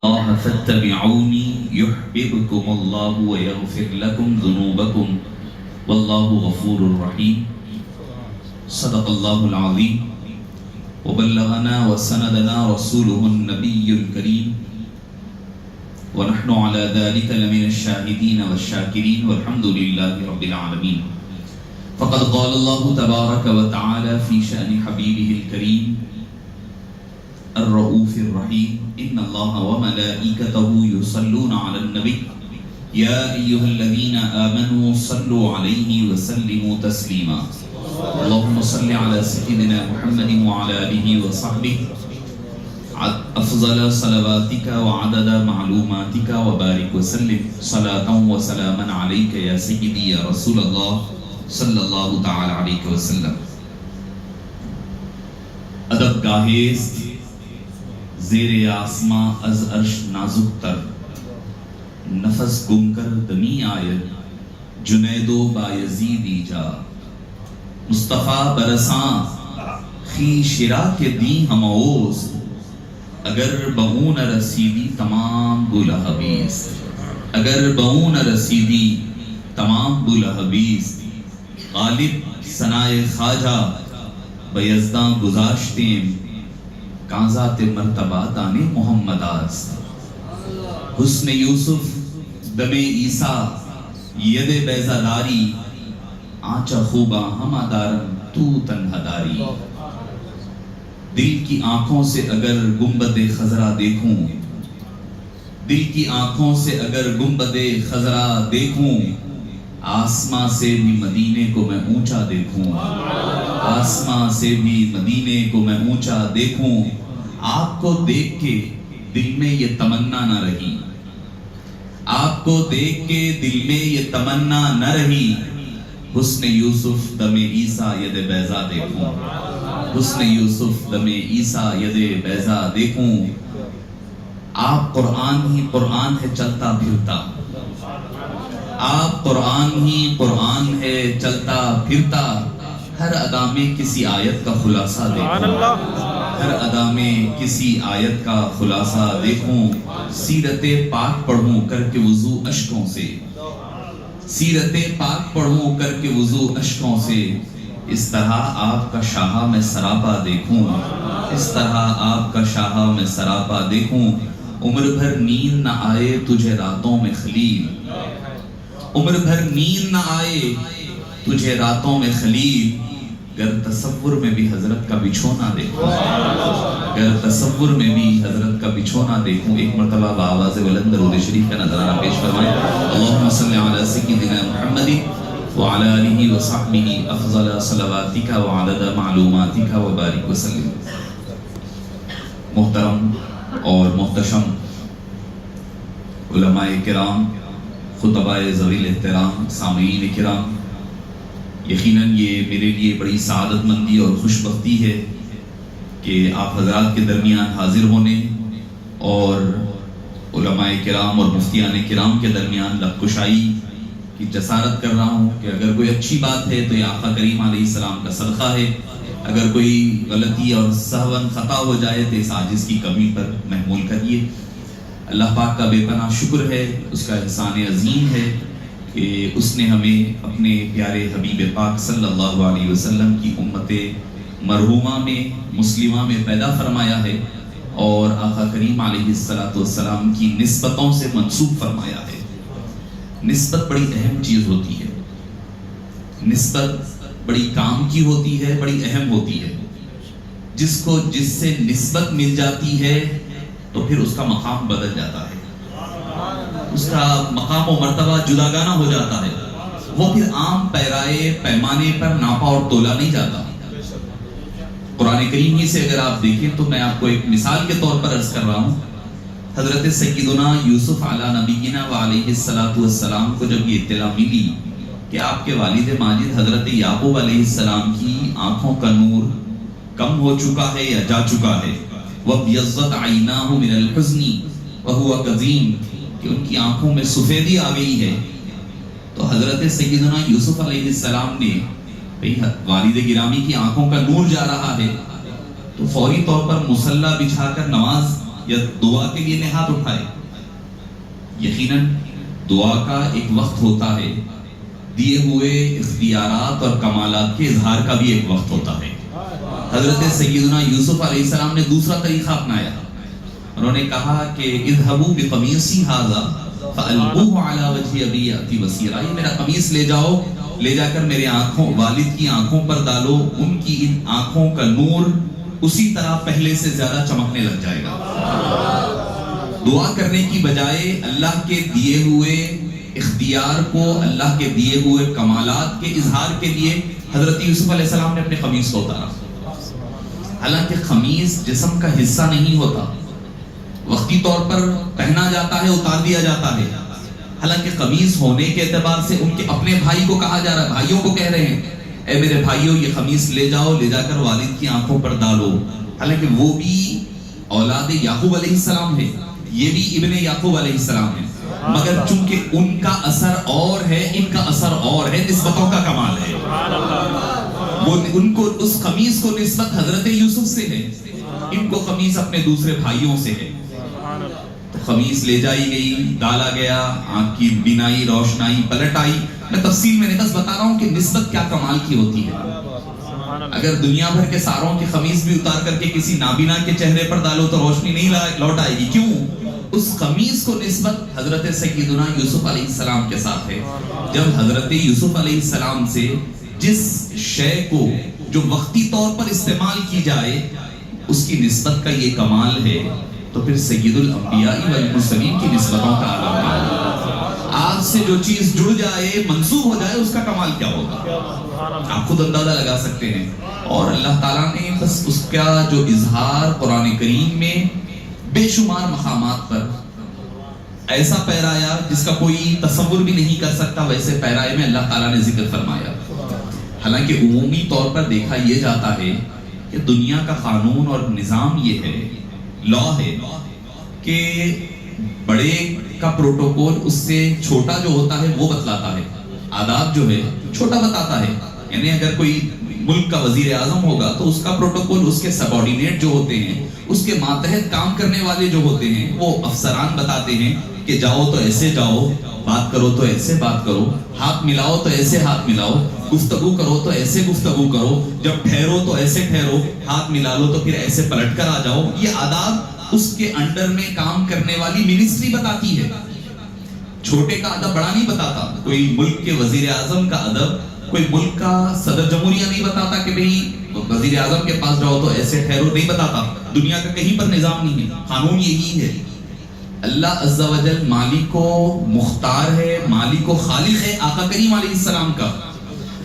الله فاتبعوني يحببكم الله ويغفر لكم ذنوبكم والله غفور رحيم. صدق الله العظيم وبلغنا وسندنا رسوله النبي الكريم ونحن على ذلك لمن الشاهدين والشاكرين والحمد لله رب العالمين. فقد قال الله تبارك وتعالى في شأن حبيبه الكريم الرؤوف الرحيم إن الله وملائكته يصلون على النبي يا أيها الذين آمنوا صلوا عليه وسلموا تسليما. اللهم صل على سيدنا محمد وعلى آله وصحبه أفضل صلواتك وعدد معلوماتك وبارك وسلم صلاة وسلاما عليك يا سيدي يا رسول الله صلی اللہ تعالی علیہ وسلم. ادب گاہست زیر آسماں از عرش نازک تر نفس گم کر دمی آید جنید و بایزیدی جا مصطفیٰ برساں خی شرا کے دی ہم اوست اگر بہون رسیدی تمام بلہبیز اگر بہون رسیدی تمام بلہبیز غالب ثنائے خواجہ بیزداں گزاشتیں کانزات مرتبہ دانے محمد است. حسن یوسف دم عیسیٰ ید بیزاداری آنچہ خوبہ ہما دارم تو تنہا داری. دل کی آنکھوں سے اگر گنبد خضرا دیکھوں دل کی آنکھوں سے اگر گنبد خضرا دیکھوں آسمان سے بھی مدینے کو میں اونچا دیکھوں آسمان سے بھی مدینے کو میں اونچا دیکھوں. آپ کو دیکھ کے دل میں یہ تمنا نہ رہی آپ کو دیکھ کے دل میں یہ تمنا نہ رہی حسن یوسف دم عیسیٰ ید بیضا دیکھوں حسن یوسف دم عیسیٰ ید بیضا دیکھوں. آپ قرآن ہی قرآن ہے چلتا پھرتا آپ قرآن ہی قرآن ہے چلتا پھرتا ہر ادا میں کسی آیت کا خلاصہ دیکھوں ہر ادا میں کسی آیت کا خلاصہ دیکھوں. سیرت پاک پڑھوں کر کے وضو اشکوں سے سیرت پاک پڑھوں کر کے وضو اشکوں سے اس طرح آپ کا شاہا میں سراپا دیکھوں اس طرح آپ کا شاہا میں سراپا دیکھوں. عمر بھر نیند نہ آئے تجھے راتوں میں خلیل عمر بھر نیند نہ آئے تجھے راتوں میں خلیل گر تصور میں بھی حضرت کا بچھونا دیکھوں گر تصور میں بھی حضرت کا بچھونا دیکھوں. ایک مرتبہ بآواز بلند درود شریف کا نذرانہ پیش فرمائیں. اللہم صلی علی سیدنا محمد وعلی آلہ وصحبہ افضل صلواتک وعدد معلوماتک وبارک وسلم. محترم اور محتشم علماء کرام خطباء ذوی الاحترام سامعین کرام، یقیناً یہ میرے لیے بڑی سعادت مندی اور خوش بختی ہے کہ آپ حضرات کے درمیان حاضر ہونے اور علماء کرام اور مفتیان کرام کے درمیان لب کشائی کی جسارت کر رہا ہوں کہ اگر کوئی اچھی بات ہے تو یہ آقا کریم علیہ السلام کا صدقہ ہے، اگر کوئی غلطی اور سہون خطا ہو جائے تو اس عاجز کی کمی پر محمول کریے. اللہ پاک کا بے پناہ شکر ہے، اس کا احسان عظیم ہے کہ اس نے ہمیں اپنے پیارے حبیب پاک صلی اللہ علیہ وسلم کی امت مرحومہ میں مسلمہ میں پیدا فرمایا ہے اور آقا کریم علیہ السلام کی نسبتوں سے منسوب فرمایا ہے. نسبت بڑی اہم چیز ہوتی ہے، نسبت بڑی کام کی ہوتی ہے، بڑی اہم ہوتی ہے. جس سے نسبت مل جاتی ہے تو پھر اس کا مقام بدل جاتا ہے، اس کا مقام و مرتبہ جداگانہ ہو جاتا ہے، وہ پھر عام پیرائے پیمانے پر ناپا اور تولا نہیں جاتا. قرآن کریم ہی سے اگر آپ دیکھیں تو میں آپ کو ایک مثال کے طور پر عرض کر رہا ہوں. حضرت سیدنا یوسف علی نبینا وعلیہ السلام کو جب یہ اطلاع ملی کہ آپ کے والد ماجد حضرت یعقوب علیہ السلام کی آنکھوں کا نور کم ہو چکا ہے یا جا چکا ہے، وَبْيَضَّتْ عَيْنَاهُ مِنَ الْحُزْنِ وَهُوَ كَظِيمٌ، کہ ان کی آنکھوں میں سفیدی آ گئی ہے. تو حضرت سیدنا یوسف علیہ السلام نے والد گرامی کی آنکھوں کا نور جا رہا ہے تو فوری طور پر مصلی بچھا کر نماز یا دعا کے لیے نے ہاتھ اٹھائے؟ یقیناً دعا کا ایک وقت ہوتا ہے، دیے ہوئے اختیارات اور کمالات کے اظہار کا بھی ایک وقت ہوتا ہے۔ حضرت سیدنا یوسف علیہ السلام نے دوسرا طریقہ اپنایا، انہوں نے کہا کہ اذهبوا بقمیصی ھذا فألقوه علی وجہ ابی یأتی بصیرا، یہ میرا قمیص لے جاؤ، لے جا کر میرے والد کی آنکھوں پر ڈالو، ان کی ان آنکھوں کا نور اسی طرح پہلے سے زیادہ چمکنے لگ جائے گا۔ دعا کرنے کی بجائے اللہ کے دیے ہوئے اختیار کو، اللہ کے دیے ہوئے کمالات کے اظہار کے لیے حضرت یوسف علیہ السلام نے اپنے قمیص کو اتارا۔ حالانکہ قمیص جسم کا حصہ نہیں ہوتا، وقتی طور پر پہنا جاتا ہے، اتار دیا جاتا ہے۔ حالانکہ قمیص ہونے کے اعتبار سے ان کے اپنے بھائی کو کہا جا رہا ہے، بھائیوں کو کہہ رہے ہیں اے میرے بھائیوں یہ قمیص لے جاؤ، لے جا کر والد کی آنکھوں پر ڈالو۔ حالانکہ وہ بھی اولاد یعقوب علیہ السلام ہے، یہ بھی ابن یعقوب علیہ السلام ہے، مگر چونکہ ان کا اثر اور ہے، ان کا اثر اور ہے، نسبتوں کا کمال ہے۔ وہ ان کو اس قمیص کو نسبت حضرت یوسف سے ہے، ان کو قمیص اپنے دوسرے بھائیوں سے ہے۔ تو قمیص لے جائی گئی، ڈالا گیا، آنکھ کی بینائی روشنائی پلٹ آئی۔ میں تفصیل میں نہیں، بس بتا رہا ہوں کہ نسبت کیا کمال کی ہوتی ہے۔ اگر دنیا بھر کے ساروں کی قمیص بھی اتار کر کے کسی نابینا کے چہرے پر ڈالو تو روشنی نہیں لوٹ آئے گی، کیوں؟ اس قمیص کو نسبت حضرت سیدنا یوسف علیہ السلام کے ساتھ ہے۔ جب حضرت یوسف علیہ السلام سے جس شے کو جو وقتی طور پر استعمال کی جائے اس کی نسبت کا یہ کمال ہے، تو پھر سید الانبیاء والمرسلین کی نسبتوں کا عالم ہے۔ آپ سے جو چیز جڑ جائے، منسوب ہو جائے، اس کا کمال کیا ہوگا آپ خود اندازہ لگا سکتے ہیں۔ اور اللہ تعالیٰ نے بس اس کا جو اظہار قرآن کریم میں بے شمار مقامات پر ایسا پیرایا جس کا کوئی تصور بھی نہیں کر سکتا، ویسے پیرائے میں اللہ تعالیٰ نے ذکر فرمایا۔ حالانکہ عمومی طور پر دیکھا یہ جاتا ہے کہ دنیا کا قانون اور نظام یہ ہے، لا ہے، کہ بڑے کا پروٹوکول اس سے چھوٹا جو ہوتا ہے وہ بتلاتا ہے، آداب جو ہے چھوٹا بتاتا ہے۔ یعنی اگر کوئی ملک کا وزیر اعظم ہوگا تو اس کا پروٹوکول اس کے سبارڈینیٹ جو ہوتے ہیں، اس کے ماتحت کام کرنے والے جو ہوتے ہیں، وہ افسران بتاتے ہیں کہ جاؤ تو ایسے جاؤ، بات کرو تو ایسے بات کرو، ہاتھ ملاؤ تو ایسے ہاتھ ملاؤ، گفتگو کرو تو ایسے گفتگو کرو، جب ٹھہرو تو ایسے ٹھہرو، ہاتھ ملا لو تو پھر ایسے پلٹ کر آ جاؤ۔ یہ آداب اس کے انڈر میں کام کرنے والی منسٹری بتاتی ہے۔ چھوٹے کا ادب بڑا نہیں بتاتا، کوئی ملک کے وزیر اعظم کا ادب کوئی ملک کا صدر جمہوریہ نہیں بتاتا کہ بھئی وزیر اعظم کے پاس جاؤ تو ایسے ٹھہرو، نہیں بتاتا۔ دنیا کا کہیں پر نظام نہیں ہے، قانون یہی ہے۔ اللہ عز و جل مالک و مختار ہے، مالک و خالق ہے آقا کریم علیہ السلام کا،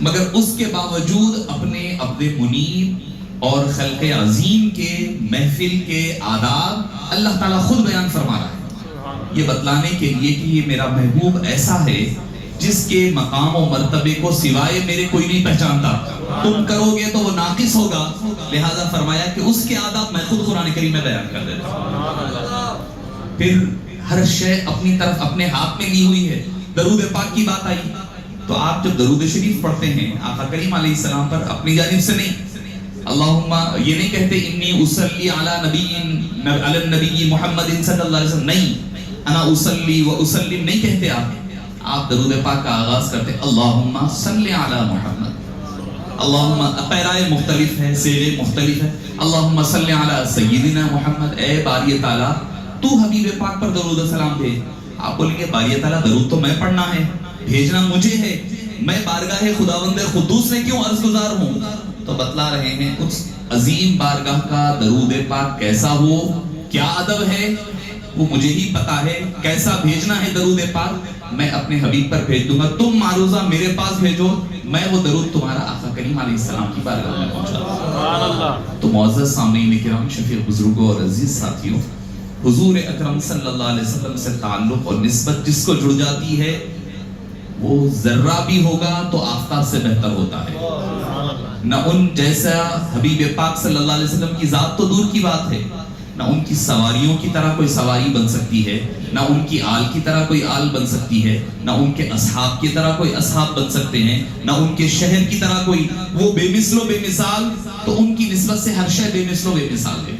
مگر اس کے باوجود اپنے عبد منیب اور خلق عظیم کے محفل کے آداب اللہ تعالیٰ خود بیان فرما رہا ہے، یہ بتلانے کے لیے کہ یہ میرا محبوب ایسا ہے جس کے مقام و مرتبے کو سوائے میرے کوئی نہیں پہچانتا، تم کرو گے تو وہ ناقص ہوگا، لہذا فرمایا کہ اس کے آداب میں خود قرآن کریم میں بیان کر دیتا ہوں۔ پھر ہر شے اپنی طرف اپنے ہاتھ میں لی ہوئی ہے۔ درود پاک کی بات آئی تو آپ جب درود شریف پڑھتے ہیں آقا کریم علیہ السلام پر اپنی جانب سے نہیں، اللہم یہ نہیں کہتے انی اصلی علی النبی محمد صلی اللہ علیہ وسلم، نہیں، انا اصلی و اسلم نہیں کہتے آپ درود پاک کا آغاز کرتے اللہم صلی علی محمد، اللہم پیرائے مختلف ہے، سیرے مختلف ہے، اللہم صلی علی سیدنا محمد، اے باری تعالیٰ تو حبیب پاک پر درود و سلام بھیج۔ آپ بولیں گے باری تعالیٰ درود تو میں پڑھنا ہے، بھیجنا مجھے ہے، میں بارگاہ خداوند قدوس میں کیوں عرض گزار ہوں؟ تو بتلا رہے ہیں اس عظیم بارگاہ کا درود پاک کیسا ہو، کیا ادب ہے، وہ مجھے ہی پتا ہے، کیسا بھیجنا ہے درود پاک میں اپنے حبیب پر بھیج دوں گا، تم معروضہ میرے پاس بھیجو، میں وہ درود تمہارا آقا کریم علیہ السلام کی بارگاہ میں پہنچا دوں۔ تو معزز سامعین کرام، شفیق بزرگوں اور عزیز ساتھیوں، حضور اکرم صلی اللہ علیہ وسلم سے تعلق اور نسبت جس کو جڑ جاتی ہے وہ ذرہ بھی ہوگا تو آفتاب سے بہتر ہوتا ہے۔ نہ ان جیسا حبیب پاک صلی اللہ علیہ وسلم کی ذات تو دور کی بات ہے، نہ ان کی سواریوں کی طرح کوئی سواری بن سکتی ہے، نہ ان کی آل کی طرح کوئی آل بن سکتی ہے، نہ ان کے اصحاب کی طرح کوئی اصحاب بن سکتے ہیں، نہ ان کے شہر کی طرح کوئی، وہ بے مثل و بے مثال، تو ان کی نسبت سے ہر شے بے مثل و بے مثال ہے۔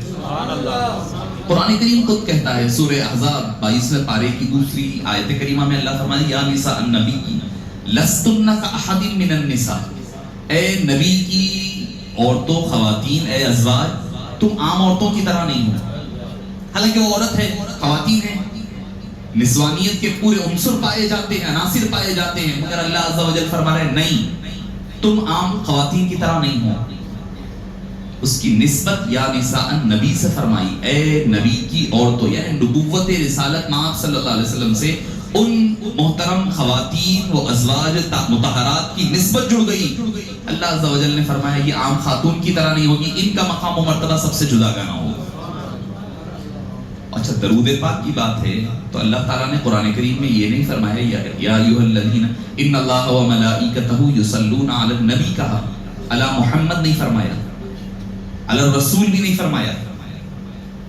قرآن کریم خود کہتا ہے سورہ احزاب 22ویں پارے کی دوسری آیت کریمہ میں اللہ فرمائے یا نساء النبی لستن کاحد من النساء، اے نبی کی عورتوں، خواتین، اے ازواج، تم عام عورتوں کی طرح نہیں ہو. حالانکہ وہ عورت ہے، خواتین ہیں، نسوانیت کے پورے عنصر پائے جاتے ہیں، عناصر پائے جاتے ہیں، مگر اللہ عز و جل فرما رہے نہیں، تم عام خواتین کی طرح نہیں ہو. اس کی نسبت یا نساء النبی سے فرمائی، اے نبی کی عورتوں، یعنی نبوت رسالت مآب صلی اللہ علیہ وسلم سے ان محترم خواتین و ازواج مطہرات کی نسبت جڑ گئی. اللہ عز و جل نے فرمایا یہ عام خاتون کی طرح نہیں ہوگی، ان کا مقام و مرتبہ سب سے جدا گانا ہوگا. اچھا درود پاک کی بات ہے تو اللہ تعالیٰ نے قرآن کریم میں یہ نہیں فرمایا یا ایھا الذین ان اللہ و ملائکتہ یصلون علی النبی، کہا علی محمد نہیں فرمایا، علی الرسول بھی نہیں فرمایا.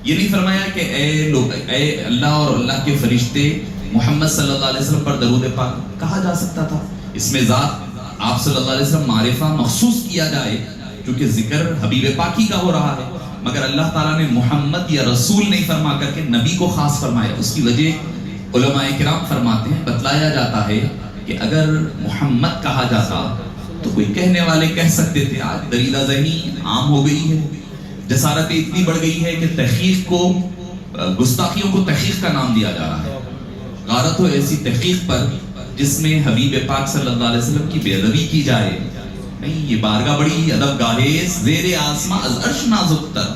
یہ نہیں فرمایا کہ اے لوگ، اے اللہ اور اللہ کے فرشتے محمد صلی اللہ علیہ وسلم پر درود پاک کہا جا سکتا تھا. اس میں ذات آپ صلی اللہ علیہ وسلم معرفہ مخصوص کیا جائے کیونکہ ذکر حبیب پاکی کا ہو رہا ہے، مگر اللہ تعالیٰ نے محمد یا رسول نہیں فرما کر کے نبی کو خاص فرمایا. اس کی وجہ علماء کرام فرماتے ہیں، بتلایا جاتا ہے کہ اگر محمد کہا جاتا تو کوئی کہنے والے کہہ سکتے تھے آج دریدہ ذہنی عام ہو گئی ہے، جسارت اتنی بڑھ گئی ہے کہ تحقیق کو، گستاخیوں کو تحقیق کا نام دیا جا رہا ہے. غارت ہو ایسی تحقیق پر جس میں حبیب پاک صلی اللہ علیہ وسلم کی بے ادبی کی جائے. نہیں، یہ بارگاہ بڑی ادب گاہ زیر آسماں از عرش نازک تر،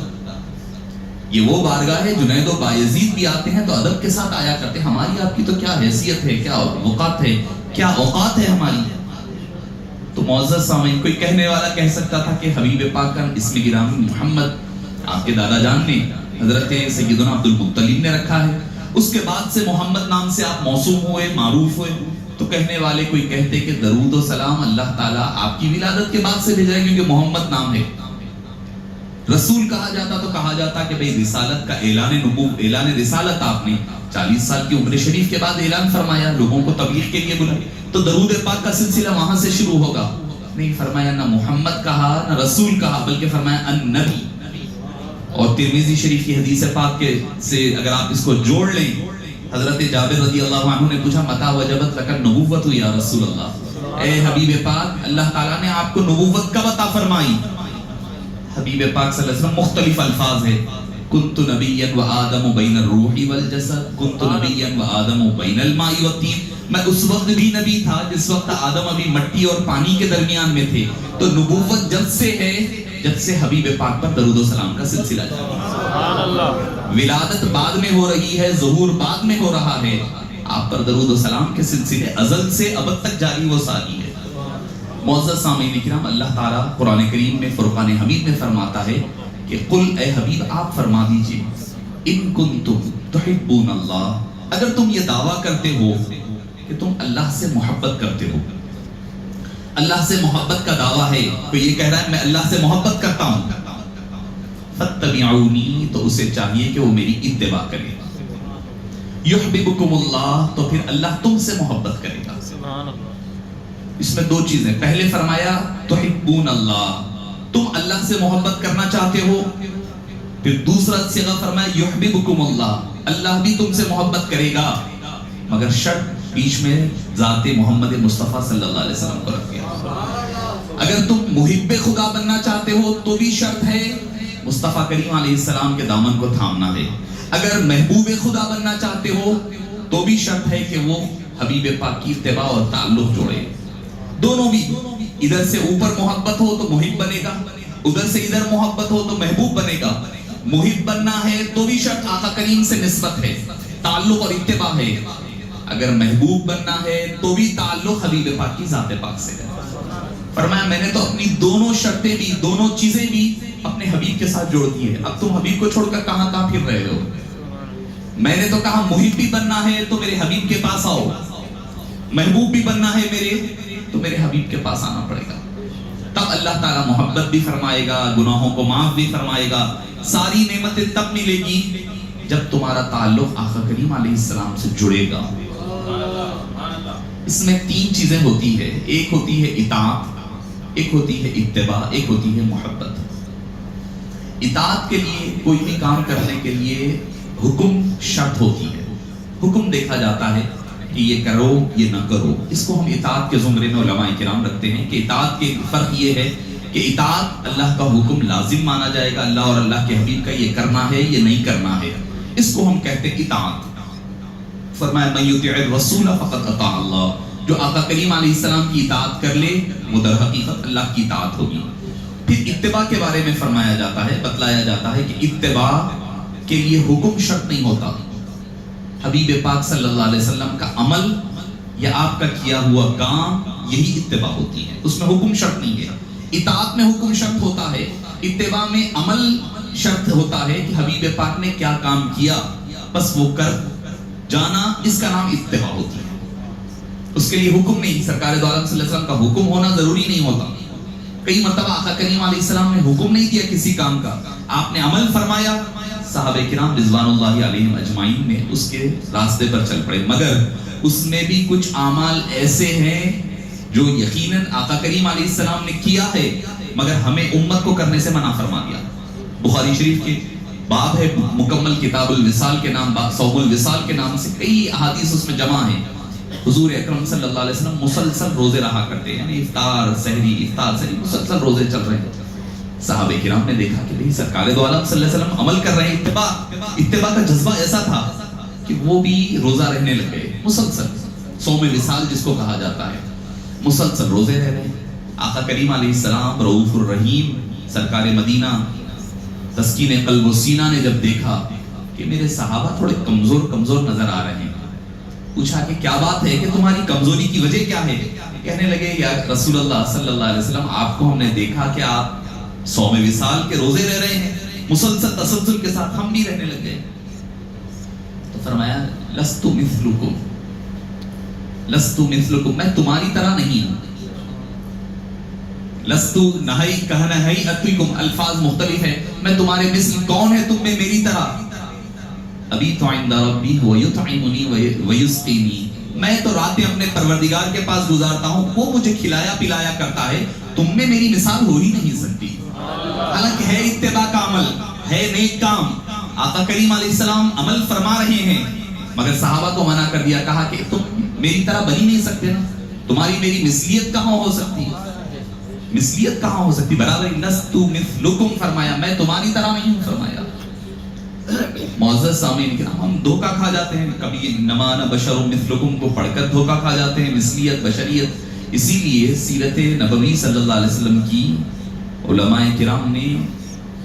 یہ وہ بارگاہ ہے جنید و بایزید بھی آتے ہیں تو ادب کے ساتھ آیا کرتے. ہماری آپ کی تو کیا حیثیت ہے، کیا وقت ہے، کیا اوقات ہے ہماری. تو معزز سامعین، کوئی کہنے والا کہہ سکتا تھا کہ حبیب پاک کا اسم گرامی محمد آپ کے دادا جان نے حضرت سیدنا عبد المطلب نے رکھا ہے، اس کے بعد سے محمد نام سے آپ موسوم ہوئے، معروف ہوئے. تو کہنے والے کوئی کہتے کہ درود و سلام اللہ تعالیٰ آپ کی ولادت کے بعد سے بھیجا ہے کیونکہ محمد نام ہے. رسول کہا جاتا تو کہا جاتا کہ بھئی رسالت کا اعلان رسالت آپ نے 40 سال کی عمر شریف کے بعد اعلان فرمایا، لوگوں کو تبلیغ کے لیے بلائے، تو درود پاک کا سلسلہ وہاں سے شروع ہوگا. نہیں فرمایا، نہ محمد کہا نہ رسول کہا، بلکہ فرمایا النبی. اور ترمذی شریف کی حدیث پاک کے سے اگر آپ اس کو جوڑ لیں، حضرت جابر رضی اللہ عنہ نے پوچھا متی وجبت لک النبوۃ یا رسول اللہ، اے حبیب پاک اللہ تعالیٰ نے آپ کو نبوت کب عطا فرمائی؟ حبیب پاک صلی اللہ علیہ وسلم مختلف الفاظ ہے، کنت نبیا و آدم بین الروح والجسد، کنت نبیا و آدم بین الماء والطین. میں اس وقت بھی نبی تھا جس وقت آدم ابھی مٹی اور پانی کے درمیان میں تھے. تو نبوت جب سے ہے جب سے حبیب پاک پر درود و سلام کا سلسلہ جاری ہے. ولادت بعد میں ہو رہی ہے، ظہور بعد میں ہو رہا ہے، آپ پر درود و سلام کے سلسلے ازل سے ابد تک جاری و ساری ہے. معزز سامعین کرام، اللہ تعالیٰ قرآن کریم میں فرقان حمید میں فرماتا ہے کہ قل، اے حبیب آپ فرما دیجئے، ان کنتم تحبون اللہ، اگر تم یہ دعویٰ کرتے ہو کہ تم اللہ سے محبت کرتے ہو. اللہ سے محبت کا دعویٰ ہے، کوئی یہ کہہ رہا ہے میں اللہ سے محبت کرتا ہوں، فاتبعونی، تو اسے چاہیے کہ وہ میری اتباع کرے. یحببکم اللہ، تو پھر اللہ تم سے محبت کرے گا. اس میں دو چیزیں، پہلے فرمایا تحبون اللہ، تم اللہ سے محبت کرنا چاہتے ہو، پھر دوسرا صیغہ فرمایا یحببکم اللہ، اللہ بھی تم سے محبت کرے گا، مگر شرط بیچ میں ذات محمد مصطفیٰ صلی اللہ علیہ وسلم کو رکھ دیا. اگر تم محب خدا بننا چاہتے ہو تو بھی شرط ہے مصطفیٰ کریم علیہ السلام کے دامن کو تھامنا ہے. اگر محبوب خدا بننا چاہتے ہو تو بھی شرط ہے کہ وہ حبیب پاک کی اتباع اور تعلق جوڑے. دونوں بھی، ادھر سے اوپر محبت ہو تو محب بنے گا، ادھر سے ادھر محبت ہو تو محبوب بنے گا. محب بننا ہے تو بھی شرط آقا کریم سے نسبت ہے، تعلق اور اتباع ہے. اگر محبوب بننا ہے تو بھی تعلق حبیب پاک کی ذات پاک سے ہے. فرمایا میں نے تو اپنی دونوں شرطیں بھی، دونوں چیزیں بھی اپنے حبیب کے ساتھ جوڑ دی ہے. اب تم حبیب کو چھوڑ کر کہاں کہاں پھر رہے ہو؟ میں نے تو کہا محب بھی بننا ہے تو میرے حبیب کے پاس آؤ، محبوب بھی بننا ہے میرے تو میرے حبیب کے پاس آنا پڑے گا. تب اللہ تعالیٰ محبت بھی فرمائے گا، گناہوں کو معاف بھی فرمائے گا. ساری نعمتیں تب ملے گی جب تمہارا تعلق آقا کریم علیہ السلام سے جڑے گا. اس میں تین چیزیں ہوتی ہے، ایک ہوتی ہے اطاعت، ایک ہوتی ہے اتباع، ایک ہوتی ہے محبت. اطاعت کے لیے کوئی بھی کام کرنے کے لیے حکم شرط ہوتی ہے. حکم دیکھا جاتا ہے کہ یہ کرو یہ نہ کرو. اس کو ہم اطاعت کے زمرے میں علماء کرام رکھتے ہیں کہ اطاعت کے فرق یہ ہے کہ اطاعت اللہ کا حکم لازم مانا جائے گا, اللہ اور اللہ کے حبیب کا یہ کرنا ہے یہ نہیں کرنا ہے, اس کو ہم کہتے ہیں اطاعت. فرمایا من یطع الرسول فقد اطاع اللہ, جو آقا کریم علیہ السلام کی اطاعت کر لے وہ در حقیقت اللہ کی اطاعت ہوگی. پھر اتباع کے بارے میں فرمایا جاتا ہے, بتلایا جاتا ہے کہ اتباع کے لیے حکم شرط نہیں ہوتا. حبیب پاک صلی اللہ علیہ وسلم کا عمل یا آپ کا کیا ہوا کام یہی اتباع ہوتی ہے, اس میں حکم شرط نہیں ہے. اطاعت میں حکم شرط ہوتا ہے, اتباع میں عمل شرط ہوتا ہے کہ حبیب پاک نے کیا کام کیا بس وہ کر جانا, اس کا نام اتباع ہوتی ہے. اس کے لیے حکم نہیں, سرکار دو عالم صلی اللہ علیہ وسلم کا حکم ہونا ضروری نہیں ہوتا. کئی مرتبہ آقا کریم علیہ السلام نے حکم نہیں دیا کسی کام کا, آپ نے عمل فرمایا, صحابہ کرام رضوان اللہ علیہم اجمعین نے اس کے راستے پر چل پڑے. مگر اس میں بھی کچھ اعمال ایسے ہیں جو یقیناً آقا کریم علیہ السلام نے کیا ہے مگر ہمیں امت کو کرنے سے منع فرما دیا. بخاری شریف کے باب ہے مکمل کتاب الوصال کے نام, صوم الوصال کے نام سے کئی احادیث اس میں جمع ہیں. حضور اکرم صلی اللہ علیہ وسلم مسلسل روزے رہا کرتے ہیں, یعنی افطار سحری مسلسل روزے چل رہے ہیں. صحابہ کرام نے دیکھا کہ بھئی سرکار دو عالم صلی اللہ علیہ وسلم عمل کر رہے ہیں, اتباع کا جذبہ ایسا تھا کہ وہ بھی روزہ رہنے لگے, مسلسل صوم وصال جس کو کہا جاتا ہے, مسلسل روزے رہ رہے ہیں. آقا کریم علیہ السلام رؤوف الرحیم سرکار مدینہ تسکین قلب و سینہ نے جب دیکھا کہ میرے صحابہ تھوڑے کمزور نظر آ رہے ہیں, پوچھا کہ کیا بات ہے, کہ تمہاری کمزوری کی وجہ کیا ہے؟ کہنے لگے یا رسول اللہ صلی اللہ علیہ وسلم آپ کو ہم نے دیکھا کہ آپ صوم وصال کے روزے رہ رہے ہیں, مسلسل تسلسل کے ساتھ ہم بھی رہنے لگے. تو فرمایا لست مثلکم, میں تمہاری طرح نہیں ہوں. لست نہی کہنا ہے اتکم, الفاظ مختلف ہیں, میں تمہارے مثل کون ہے تم میں میری طرح. ابھی تو عند ربی ویطعمنی ویسقینی, میں تو راتیں اپنے پروردگار کے پاس گزارتا ہوں, وہ مجھے کھلایا پلایا کرتا ہے, تم میں میری مثال ہو ہی نہیں سکتی. حالانکہ ہے اتباع کا عمل, ہے نیک کام, آقا کریم علیہ السلام عمل فرما رہے ہیں مگر صحابہ کو منع کر دیا, کہا کہ تم میری طرح بن ہی نہیں سکتے نا, تمہاری میری مثلیت کہاں ہو سکتی, مثلیت کہاں ہو سکتی. برابر لست مثلکم فرمایا, میں تمہاری طرح نہیں ہوں فرمایا. معزز سامعین کرام, ہم دھوکہ کھا جاتے ہیں, کبھی انما انا بشر مثلکم کو پڑھ کر دھوکہ کھا جاتے ہیں, مثلیت بشریت. اسی لیے سیرت نبوی صلی اللہ علیہ وسلم کی علماء کرام نے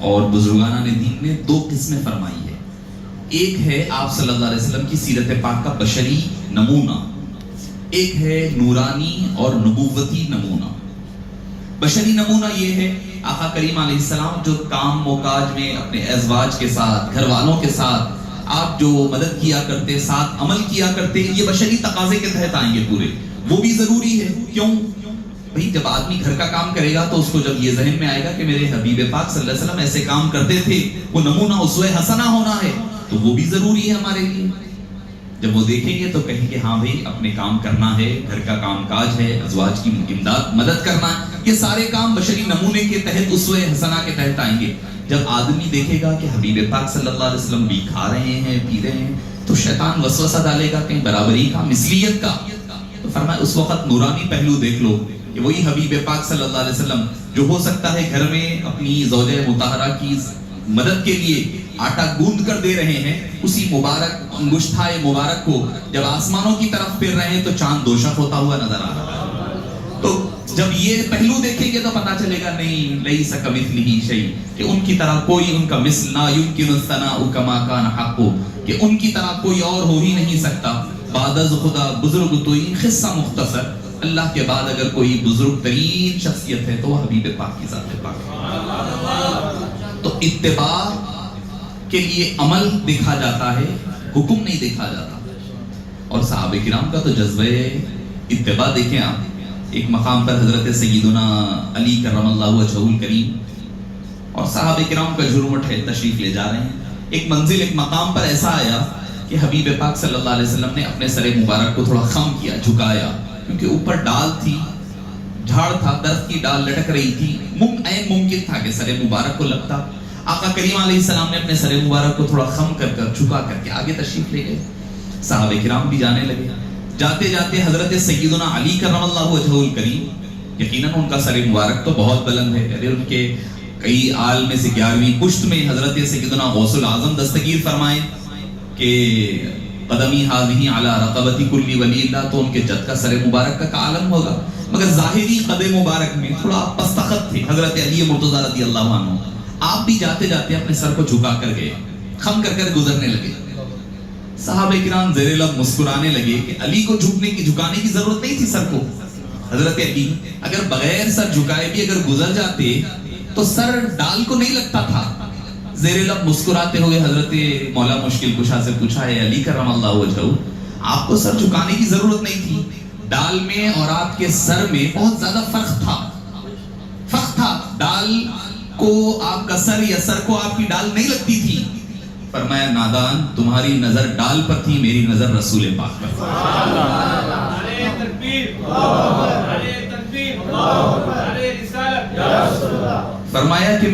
اور بزرگانہ دین نے دو قسمیں فرمائی ہے. ایک ہے آپ صلی اللہ علیہ وسلم کی سیرت پاک کا بشری نمونہ, ایک ہے نورانی اور نبوتی نمونہ. بشری نمونہ یہ ہے آقا کریم علیہ السلام جو کام و کاج میں اپنے ازواج کے ساتھ, گھر والوں کے ساتھ آپ جو مدد کیا کرتے, ساتھ عمل کیا کرتے, یہ بشری تقاضے کے تحت آئیں گے پورے, وہ بھی ضروری ہے. کیوں بھئی, جب آدمی گھر کا کام کرے گا تو اس کو جب یہ ذہن میں آئے گا کہ میرے حبیب پاک صلی اللہ علیہ وسلم ایسے کام کرتے تھے, وہ نمونہ اسوہ حسنہ ہونا ہے, تو وہ بھی ضروری ہے ہمارے لیے. جب وہ دیکھیں گے تو کہیں گے ہاں بھئی اپنے کام کرنا ہے, گھر کا کام کاج ہے, ازواج کی امداد مدد کرنا ہے, یہ سارے کام بشری نمونے کے تحت اسوہ حسنہ کے تحت آئیں گے. جب آدمی دیکھے گا کہ حبیب پاک صلی اللہ علیہ وسلم بھی کھا رہے ہیں, پی رہے ہیں, تو شیطان وسوسہ ڈالے گا کہیں برابری کا, مثلیت کا. تو فرمایا اس وقت نورانی پہلو دیکھ لو کہ وہی حبیب پاک صلی اللہ علیہ وسلم جو ہو سکتا ہے گھر میں اپنی زوجہ مطہرہ کی مدد کے لیے آٹا گوندھ کر دے رہے ہیں, اسی مبارک انگشتھائے مبارک کو جب آسمانوں کی طرف پھر رہے ہیں تو چاند دوشخ ہوتا ہوا نظر آ رہا ہے. تو جب یہ پہلو دیکھیں گے تو پتا چلے گا نہیں لیس کمثلہ شیء, کہ ان کی طرح کوئی ان کا مثل لا یمکن الثناء کما کان حق, کہ ان کی طرح کوئی اور ہو ہی نہیں سکتا. بعد از خدا بزرگ تو یہ قصہ مختصر, اللہ کے بعد اگر کوئی بزرگ ترین شخصیت ہے تو وہ حبیب پاک کی ذات پاک ہے. تو اتباع کے لیے عمل دیکھا جاتا ہے, حکم نہیں دیکھا جاتا. اور صحابہ کرام کا تو جذبہ اتباع دیکھیں آپ. ایک مقام پر حضرت سیدنا علی کرم اللہ وجہہ الکریم اور صحابہ کرام کا جھرمٹ ہے, تشریف لے جا رہے ہیں. ایک منزل, ایک مقام پر ایسا آیا کہ حبیب پاک صلی اللہ علیہ وسلم نے اپنے سر مبارک کو تھوڑا خم کیا, جھکایا, کیونکہ اوپر ڈال تھی, جھاڑ تھا, درخت کی ڈال لٹک رہی تھی, ممکن تھا کہ سر مبارک کو لگتا. آقا کریم علیہ السلام نے اپنے سر مبارک کو تھوڑا خم کر کر جھکا کر کے آگے تشریف لے گئے. صحابہ کرام بھی جانے لگے. جاتے جاتے حضرت سیدنا علی کرم اللہ وجہہ الکریم, یقیناً ان کا سر مبارک تو بہت بلند ہے, ان کے کئی آل میں سے 11ویں پشت میں حضرت سیدنا غوث العظم دستگیر فرمائے کہ قدمی حاضی علی رقبتی کلی ولی اللہ, تو ان کے جد کا سر مبارک کا عالم ہوگا, مگر ظاہری قد مبارک میں تھوڑا پستخط تھے حضرت علی مرتضی رضی اللہ عنہ. آپ بھی جاتے جاتے اپنے سر کو جھکا کر گئے, خم کر کر گزرنے لگے. صحابہ کرام زیر لب مسکرانے لگے کہ علی کو جھکانے کی ضرورت نہیں تھی سر کو. حضرت علی اگر بغیر سر جھکائے بھی اگر گزر جاتے تو سر ڈال کو نہیں لگتا تھا. زیر لب مسکراتے ہوئے حضرت مولا مشکل کشا سے پوچھا, ہے علی کرم اللہ وجہہ, آپ کو سر جھکانے کی ضرورت نہیں تھی, ڈال میں اور آپ کے سر میں بہت زیادہ فرق تھا. ڈال کو آپ کا سر یا سر کو آپ کی ڈال نہیں لگتی تھی. فرمایا نادان, تمہاری نظر ڈال پر تھی, میری نظر رسول پاک پر تھی. فرمایا کہ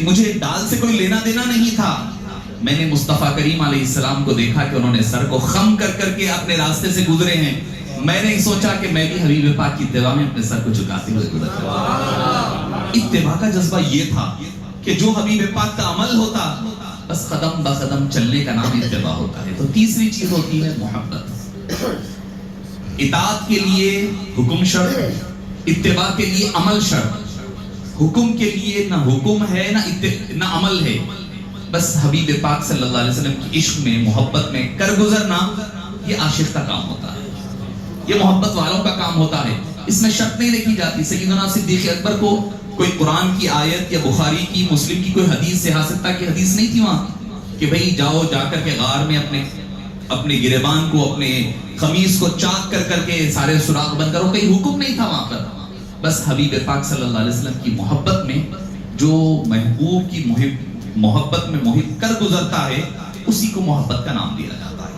مجھے ڈال سے کوئی لینا دینا نہیں تھا, میں نے مصطفیٰ کریم علیہ السلام کو دیکھا کہ انہوں نے سر کو خم کر کر کے اپنے راستے سے گزرے ہیں, میں نے سوچا کہ میں بھی حبیب پاک کی اتباع میں اپنے سر کو جھکاتے ہوئے گزرتا. اتباع کا جذبہ یہ تھا کہ جو حبیب پاک کا عمل ہوتا بس قدم بقدم چلنے کا نام اتباع ہوتا ہے. تو تیسری چیز ہوتی ہے محبت. اطاعت کے لیے حکم شرط, اتباع کے لیے عمل شرط. حکم کے لیے نہ حکم ہے نہ عمل ہے, بس حبیب پاک صلی اللہ علیہ وسلم کی عشق میں محبت میں کر گزرنا یہ عاشق کا کام ہوتا ہے, یہ محبت والوں کا کام ہوتا ہے. اس میں شرط نہیں دیکھی جاتی. سیدنا صدیق اکبر کو کوئی قرآن کی آیت یا بخاری کی مسلم کی کوئی حدیث سیاستہ کی حدیث نہیں تھی وہاں کہ بھئی جاؤ جا کر کے غار میں اپنے گریبان کو اپنے قمیص کو چاک کر کر کے سارے سوراخ بند کرو. کہیں حکم نہیں تھا وہاں پر. بس حبیب پاک صلی اللہ علیہ وسلم کی محبت میں جو محبوب کی محبت میں محب کر گزرتا ہے اسی کو محبت کا نام دیا جاتا ہے.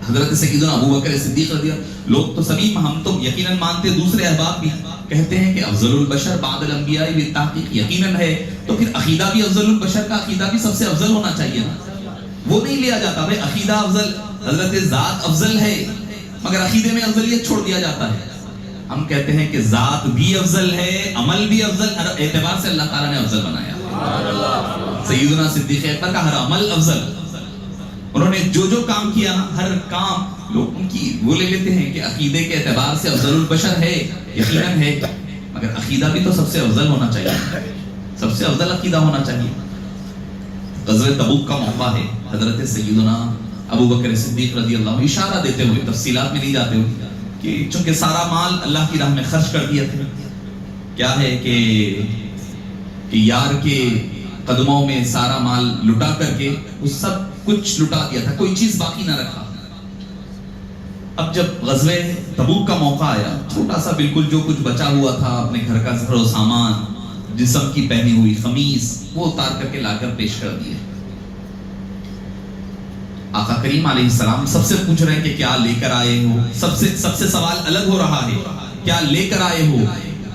حضرت سیدنا ابو بکر صدیق رضی اللہ, لوگ تو سبھی ہم تو یقیناً مانتے, دوسرے احباب بھی کہتے ہیں کہ افضل البشر بعد الانبیاء بالتحقیق یقیناً ہے, تو پھر عقیدہ بھی افضل البشر کا عقیدہ بھی سب سے افضل ہونا چاہیے نا. وہ نہیں لیا جاتا بھائی عقیدہ افضل, حضرت ذات افضل ہے, مگر عقیدے میں افضلیت چھوڑ دیا جاتا ہے. ہم کہتے ہیں کہ ذات بھی افضل ہے, عمل بھی افضل, ہر اعتبار سے اللہ تعالیٰ نے افضل بنایا. سیدنا صدیق اکبر کا ہر عمل افضل, انہوں نے جو کام کیا ہر کام لوگ ان کی وہ لے لیتے ہیں کہ عقیدے کے اعتبار سے افضل البشر ہے, یقیناً ہے, مگر عقیدہ بھی تو سب سے افضل ہونا چاہیے, سب سے افضل عقیدہ ہونا چاہیے. غزوہ تبوک کا موقع ہے, حضرت سیدنا ابو بکر صدیق رضی اللہ عنہ اشارہ دیتے ہوئے, تفصیلات میں نہیں جاتے ہوئے, کہ چونکہ سارا مال اللہ کی راہ میں خرچ کر دیا تھا, کیا ہے کہ یار کے قدموں میں سارا مال لٹا کر کے وہ سب کچھ لٹا دیا تھا, کوئی چیز باقی نہ رکھا. اب جب غزوہ تبوک کا موقع آیا, چھوٹا سا بالکل جو کچھ بچا ہوا تھا, اپنے گھر کا زر و سامان, جسم کی پہنی ہوئی قمیص, وہ اتار کر کے لا کر پیش کر دیے. آقا کریم علیہ السلام سب سے پوچھ رہے ہیں کہ کیا لے کر آئے ہو, سب سے سوال الگ ہو رہا ہے, کیا لے کر آئے ہو.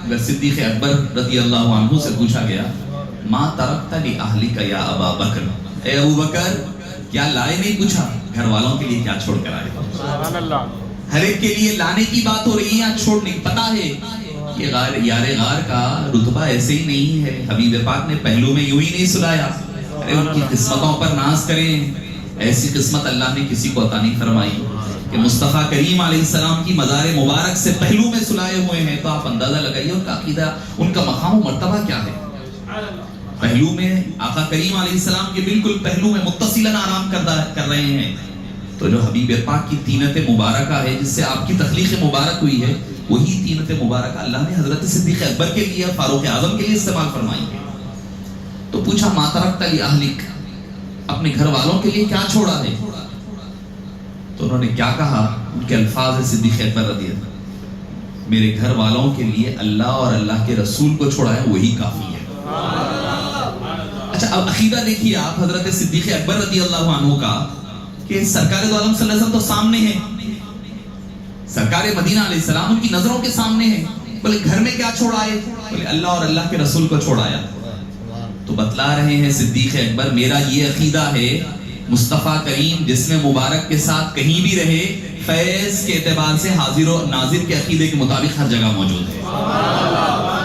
اگر صدیق اکبر رضی اللہ عنہ سے پوچھا گیا ما ترکت لأہلک یا ابا بکر, اے ابو بکر کیا لائے, نہیں پوچھا گھر والوں کے لیے کیا چھوڑ کر آئے. سبحان اللہ. ہر ایک کے لیے لانے کی بات ہو رہی ہے یا چھوڑنے کی. پتا ہے یہ یار غار کا رتبہ ایسے ہی نہیں ہے, حبیب پاک نے پہلو میں یوں ہی نہیں سلایا. ارے ان کی قسمتوں پر ناز کریں, ایسی قسمت اللہ نے کسی کو عطا نہیں فرمائی کہ مصطفیٰ کریم علیہ السلام کی مزار مبارک سے پہلو میں سلائے ہوئے ہیں. تو آپ اندازہ لگائیے ان کا عقیدہ, ان کا مقام و مرتبہ کیا ہے. پہلو میں آقا کریم علیہ السلام کے بالکل پہلو میں متصلاً آرام کر رہے ہیں. تو جو حبیب پاک کی طینت مبارکہ ہے, جس سے آپ کی تخلیق مبارک ہوئی ہے, وہی طینت مبارکہ اللہ نے حضرت صدیق اکبر کے لیے, فاروق اعظم کے لیے استعمال فرمائی ہے. تو پوچھا ما ترکت لأہلک, اپنے گھر والوں کے لیے کیا چھوڑا ہے. تو انہوں نے کیا کہا, ان کے الفاظ ہے صدیق اکبر رضی اللہ, میرے گھر والوں کے لیے اللہ اور اللہ کے رسول کو چھوڑا ہے, وہی کافی ہے. اچھا اب عقیدہ دیکھیے آپ حضرت صدیق اکبر رضی اللہ عنہ کا, کہ سرکار دو عالم صلی اللہ علیہ وسلم تو سامنے ہیں, سرکار مدینہ علیہ السلام ان کی نظروں کے سامنے ہیں. بولے گھر میں کیا چھوڑا ہے, بولے اللہ اور اللہ کے رسول کو چھوڑایا. تو بتلا رہے ہیں صدیق اکبر میرا یہ عقیدہ ہے مصطفیٰ کریم جسم مبارک کے ساتھ کہیں بھی رہے فیض کے اعتبار سے حاضر و ناظر کے عقیدے کے مطابق ہر جگہ موجود ہے.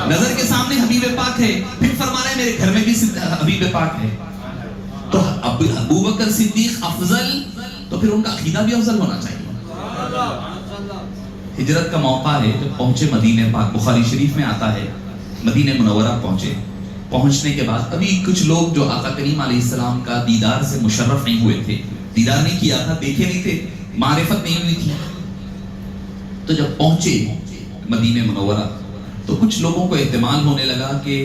نظر کے سامنے حبیب پاک ہے, پھر فرما رہے ہیں میرے گھر میں بھی حبیب پاک ہے. تو ابو بکر صدیق افضل تو پھر ان کا عقیدہ بھی افضل ہونا چاہیے. ہجرت کا موقع ہے جب پہنچے مدینہ پاک, بخاری شریف میں آتا ہے مدینہ منورہ پہنچے. پہنچنے کے بعد ابھی کچھ لوگ جو آقا کریم علیہ السلام کا دیدار سے مشرف نہیں ہوئے تھے, دیدار نہیں کیا تھا, دیکھے نہیں تھے, معرفت نہیں ہوئی تھی. تو جب پہنچے مدینہ منورہ تو کچھ لوگوں کو احتمال ہونے لگا کہ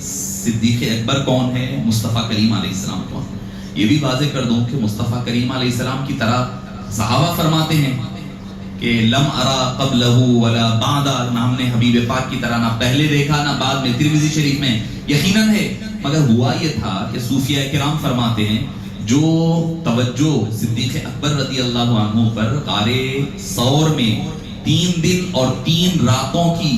صدیق اکبر کون ہے, مصطفیٰ کریم علیہ السلام کون ہے. یہ بھی واضح کر دوں کہ مصطفیٰ کریم علیہ السلام کی طرح صحابہ فرماتے ہیں کہ لم ارا قبلہ ولا بعدہ, نہ ہم نے حبیب پاک کی طرح نہ پہلے دیکھا نہ بعد میں. ترمذی شریف میں یقیناً ہے, مگر ہوا یہ تھا کہ صوفیاء کرام فرماتے ہیں جو توجہ صدیق اکبر رضی اللہ عنہ پر غار ثور میں 3 دن اور 3 راتوں کی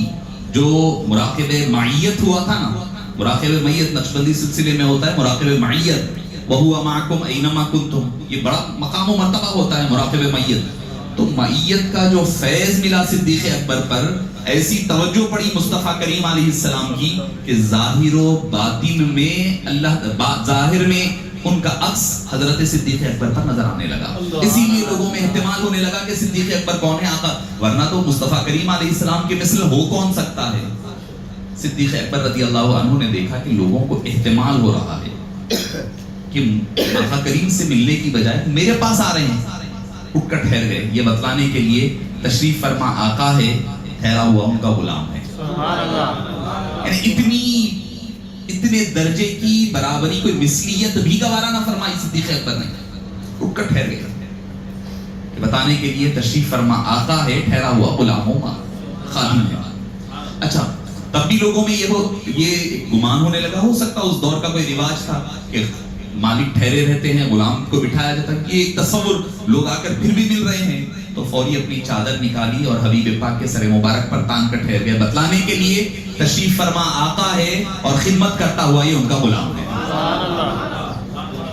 جو مراقب معیت ہوا تھا نا, مراقب معیت نقشبندی سلسلے میں ہوتا ہے مراقب معیت, وَهُوَ مَعَكُمْ أَيْنَمَا كُنْتُمْ, یہ بڑا مقام و مرتبہ ہوتا ہے مراقب معیت. تو معیت کا جو فیض ملا صدیق اکبر پر, ایسی توجہ پڑی مصطفیٰ کریم علیہ السلام کی کہ ظاہر و باطن میں اللہ ظاہر میں ان کا عکس حضرت صدیق اکبر پر نظر آنے لگا. اسی لیے لوگوں میں احتمال ہونے لگا کہ صدیق اکبر کون ہے آقا, ورنہ تو مصطفیٰ کریم علیہ السلام کے مثل ہو کون سکتا ہے. صدیق اکبر رضی اللہ عنہ نے دیکھا کہ لوگوں کو احتمال ہو رہا ہے کہ آقا کریم سے ملنے کی بجائے میرے پاس آ رہے ہیں. اٹھ کر ٹھہر گئے یہ بتلانے کے لیے تشریف فرما آقا ہے, ٹھہرا ہوا ان کا غلام ہے. یعنی اتنے درجے کی برابری, کوئی مثلیت بھی گوارا نہ فرمائی صدیق اکبر نے. اٹھ کر ٹھہر گئے بتانے کے لیے تشریف فرما آقا ہے, ٹھہرا ہوا غلاموں کا خادم ہے. اچھا تب بھی لوگوں میں یہ گمان ہونے لگا, ہو سکتا اس دور کا کوئی رواج تھا کہ مالک ٹھہرے رہتے ہیں, غلام کو بٹھایا جاتا ہے, یہ ایک تصور, لوگ آ کر پھر بھی مل رہے ہیں. تو فوری اپنی چادر نکالی اور حبیب پاک کے سر مبارک پر تان کر ٹھہر گئے بتلانے کے لیے تشریف فرما آقا ہے اور خدمت کرتا ہوا یہ ان کا غلام ہے.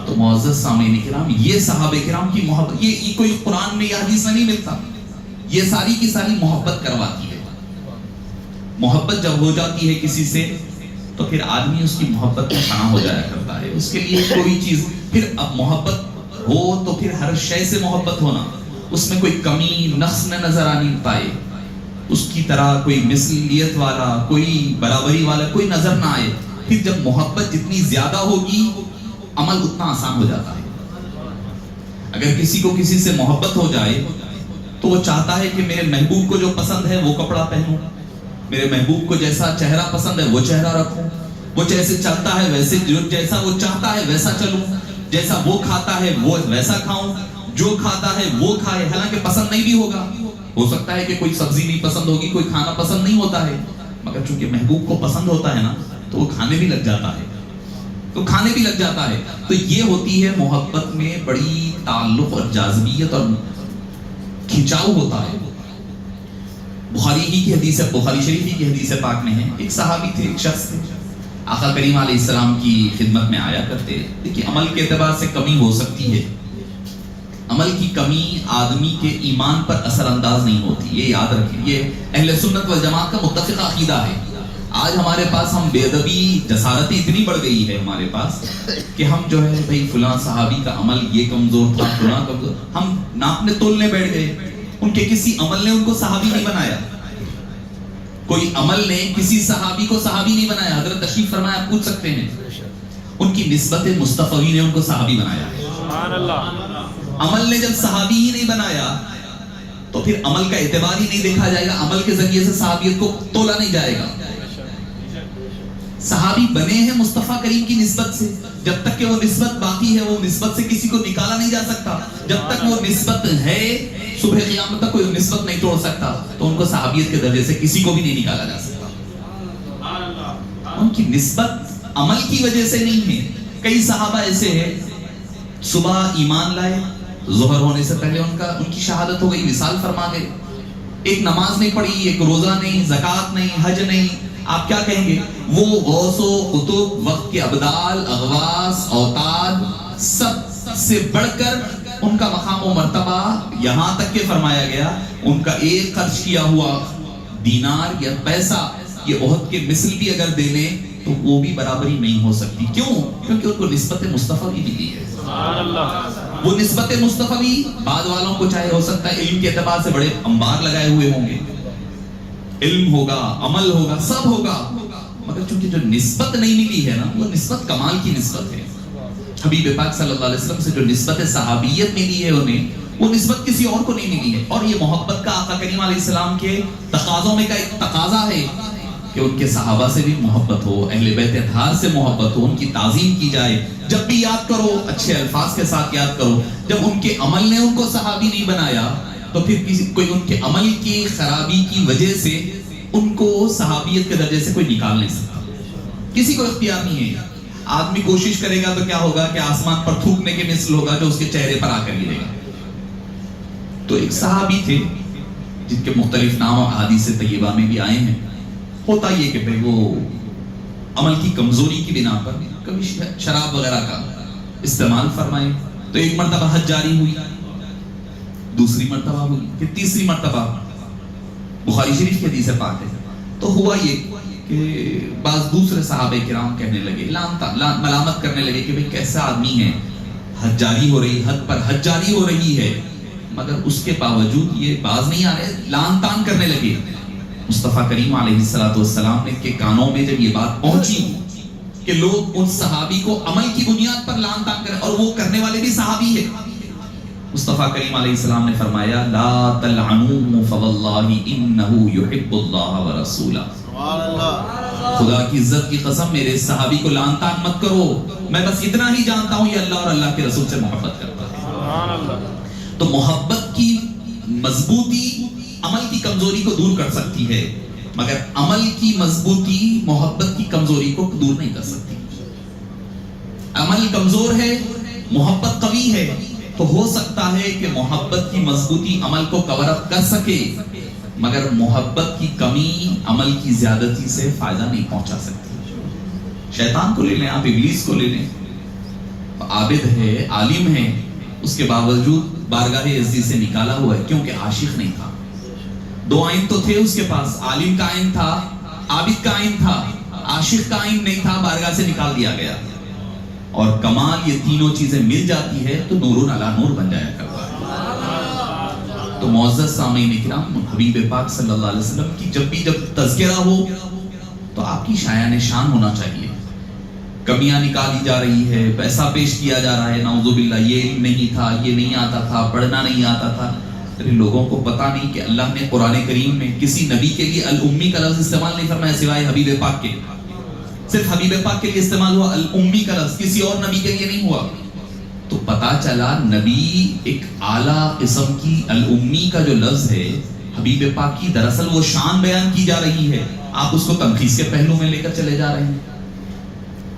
تو معزز سامعین کرام, یہ صحابہ کرام کی محبت, یہ کوئی قرآن میں یا حدیث میں نہیں ملتا. یہ ساری کی ساری محبت کرواتی ہے. محبت جب ہو جاتی ہے کسی سے تو پھر آدمی اس کی محبت میں فنا ہو جایا کرتا ہے. اس کے لیے کوئی چیز, پھر اب محبت ہو تو پھر ہر شے سے محبت ہونا, اس میں کوئی کمی نقص نہ نظر آنی پائے, اس کی طرح کوئی مثلیت والا, کوئی برابری والا کوئی نظر نہ آئے. پھر جب محبت جتنی زیادہ ہوگی عمل اتنا آسان ہو جاتا ہے. اگر کسی کو کسی سے محبت ہو جائے تو وہ چاہتا ہے کہ میرے محبوب کو جو پسند ہے وہ کپڑا پہنوں, میرے محبوب کو جیسا چہرہ پسند ہے وہ چہرہ رکھوں, وہ جیسے چلتا ہے ویسے, جیسا وہ چاہتا ہے ویسا چلوں, جیسا وہ کھاتا ہے وہ ویسا کھاؤں, جو کھاتا ہے وہ کھائے. حالانکہ پسند نہیں بھی ہوگا, ہو سکتا ہے کہ کوئی سبزی نہیں پسند ہوگی, کوئی کھانا پسند نہیں ہوتا ہے, مگر چونکہ محبوب کو پسند ہوتا ہے نا تو وہ کھانے بھی لگ جاتا ہے, تو یہ ہوتی ہے محبت میں بڑی تعلق اور جاذبیت اور کھنچاؤ ہوتا ہے. بخاری شریف کی حدیث پاک میں ہے, ایک صحابی تھے, ایک شخص تھے, آقا کریم علیہ السلام کی خدمت میں آیا کرتے. دیکھیے عمل کے اعتبار سے کمی ہو سکتی ہے, عمل کی کمی آدمی کے ایمان پر اثر انداز نہیں ہوتی, یہ یاد رکھیں. یہ اہل سنت والجماعت کا متفق عقیدہ ہے. آج ہمارے پاس ہم بے ادبی جسارتی اتنی بڑھ گئی ہے ہمارے پاس کہ ہم جو ہے بھائی فلاں صحابی کا عمل یہ کمزور تھا, فلاں کمزور, ہم ناپنے تولنے بیٹھ گئے. ان کے کسی عمل نے ان کو صحابی نہیں بنایا, کوئی عمل نے کسی صحابی کو صحابی نہیں بنایا. حضرت تشریف فرمایا, آپ پوچھ سکتے ہیں, ان کی نسبت مصطفی نے ان کو صحابی بنایا. سبحان اللہ. عمل نے جب صحابی ہی نہیں بنایا تو پھر عمل کا اعتبار ہی نہیں دیکھا جائے گا, عمل کے ذریعے سے صحابیت کو تولا نہیں جائے گا. صحابی بنے ہیں مصطفیٰ کریم کی نسبت سے, جب تک کہ وہ نسبت باقی ہے وہ نسبت سے کسی کو نکالا نہیں جا سکتا. جب تک وہ نسبت ہے صبح قیامت تک کوئی نسبت نہیں توڑ سکتا, تو ان کو صحابیت کے درجے سے کسی کو بھی نہیں نکالا جا سکتا. ان کی نسبت عمل کی وجہ سے نہیں ہے. کئی صحابہ ایسے ہیں صبح ایمان لائے, ظہر ہونے سے پہلے ان کی شہادت ہو گئی, وصال فرما گئے. ایک نماز نہیں پڑھی, ایک روزہ نہیں, زکوٰۃ نہیں, حج نہیں, آپ کیا کہیں گے؟ وہ غوث و قطب، وقت کے ابدال، اغواس، اوتاد، سب سے بڑھ کر ان کا مقام و مرتبہ یہاں تک کہ فرمایا گیا ان کا ایک خرچ کیا ہوا دینار یا پیسہ یہ احد کے مثل بھی اگر دے لیں تو وہ بھی برابری نہیں ہو سکتی. کیوں؟ کیونکہ ان کو نسبت مصطفی ملی ہے. وہ نسبت مصطفی بعد والوں کو چاہے ہو سکتا ہے علم کے اعتبار سے بڑے انبار لگائے ہوئے ہوں گے، علم ہوگا، عمل ہوگا، سب ہوگا، مگر چونکہ جو نسبت نہیں ملی ہے نا وہ نسبت کمال کی نسبت ہے. حبیب پاک صلی اللہ علیہ وسلم سے جو نسبت صحابیت ملی ہے انہیں، وہ نسبت کسی اور کو نہیں ملی ہے. اور یہ محبت کا آقا کریم علیہ السلام کے تقاضوں میں کا ایک تقاضا ہے کہ ان کے صحابہ سے بھی محبت ہو، اہل بیت اطہار سے محبت ہو، ان کی تعظیم کی جائے. جب بھی یاد کرو اچھے الفاظ کے ساتھ یاد کرو. جب ان کے عمل نے ان کو صحابی نہیں بنایا تو پھر کوئی ان کے عمل کی خرابی کی وجہ سے ان کو صحابیت کے درجے سے کوئی نکال نہیں سکتا. کسی کو اختیار نہیں ہے. آدمی کوشش کرے گا تو کیا ہوگا کہ آسمان پر تھوکنے کے مثل ہوگا جو اس کے چہرے پر آ کر گرے گا. تو ایک صحابی تھے جن کے مختلف نام احادیث طیبہ میں بھی آئے ہیں. ہوتا یہ کہ وہ عمل کی کمزوری کی بنا پر کبھی شراب وغیرہ کا استعمال فرمائے تو ایک مرتبہ حج جاری ہوئی، دوسری مرتبہ ہوئی، پھر تیسری مرتبہ. بخاری شریف کی حدیث پاک ہے. تو ہوا یہ کہ بعض دوسرے صحابہ کرام کہنے لگے، ملامت کرنے لگے کہ بھئی کیسا آدمی ہے، حج جاری ہو رہی، حج پر حج جاری ہو رہی ہے مگر اس کے باوجود یہ باز نہیں آ رہے. لان تان کرنے لگے. مصطفیٰ کریم علیہ السلام نے کے کانوں میں جب یہ بات پہنچی کہ لوگ ان صحابی کو عمل کی بنیاد پر لان تان کریں اور وہ کرنے والے بھی صحابی ہیں، مصطفیٰ کریم علیہ السلام نے فرمایا لا تلعنوه فواللہ انه يحب اللہ ورسولہ. خدا کی عزت کی قسم میرے صحابی کو لان تان مت کرو، میں بس اتنا ہی جانتا ہوں یہ اللہ اور اللہ کے رسول سے محبت کرتا ہے. تو محبت کی مضبوطی عمل کی کمزوری کو دور کر سکتی ہے مگر عمل کی مضبوطی محبت کی کمزوری کو دور نہیں کر سکتی. عمل کمزور ہے، محبت قوی ہے تو ہو سکتا ہے کہ محبت کی مضبوطی عمل کو کور اپ کر سکے مگر محبت کی کمی عمل کی زیادتی سے فائدہ نہیں پہنچا سکتی. شیطان کو لے لیں، آپ ابلیس کو لے لیں، عابد ہے، عالم ہے، اس کے باوجود بارگاہ عزیز سے نکالا ہوا ہے کیونکہ عاشق نہیں تھا. دو آئین تو تھے اس کے پاس، عالم کا آئین تھا، عابد کا آئین تھا، عاشق کا آئین نہیں تھا، بارگاہ سے نکال دیا گیا. اور کمال یہ تینوں چیزیں مل جاتی ہے تو نور علی نور بن جایا کرتا ہے. تو معزز سامعین کرام، حبیب پاک صلی اللہ علیہ وسلم کی جب تذکرہ ہو تو آپ کی شایان شان ہونا چاہیے. کمیاں نکالی جا رہی ہے، پیسہ پیش کیا جا رہا ہے، نعوذ باللہ یہ نہیں تھا، یہ نہیں آتا تھا، پڑھنا نہیں آتا تھا. لوگوں کو پتا نہیں کہ اللہ نے قرآن کریم میں کسی نبی کے لیے الامی کا لفظ استعمال نہیں فرمایا سوائے حبیب پاک کے. صرف حبیب پاک کے لیے استعمال ہوا الامی کا لفظ، کسی اور نبی کے لیے نہیں ہوا. تو پتا چلا نبی ایک اعلیٰ قسم کی الامی کا جو لفظ ہے حبیب پاک کی دراصل وہ شان بیان کی جا رہی ہے، آپ اس کو تنقیص کے پہلو میں لے کر چلے جا رہے ہیں.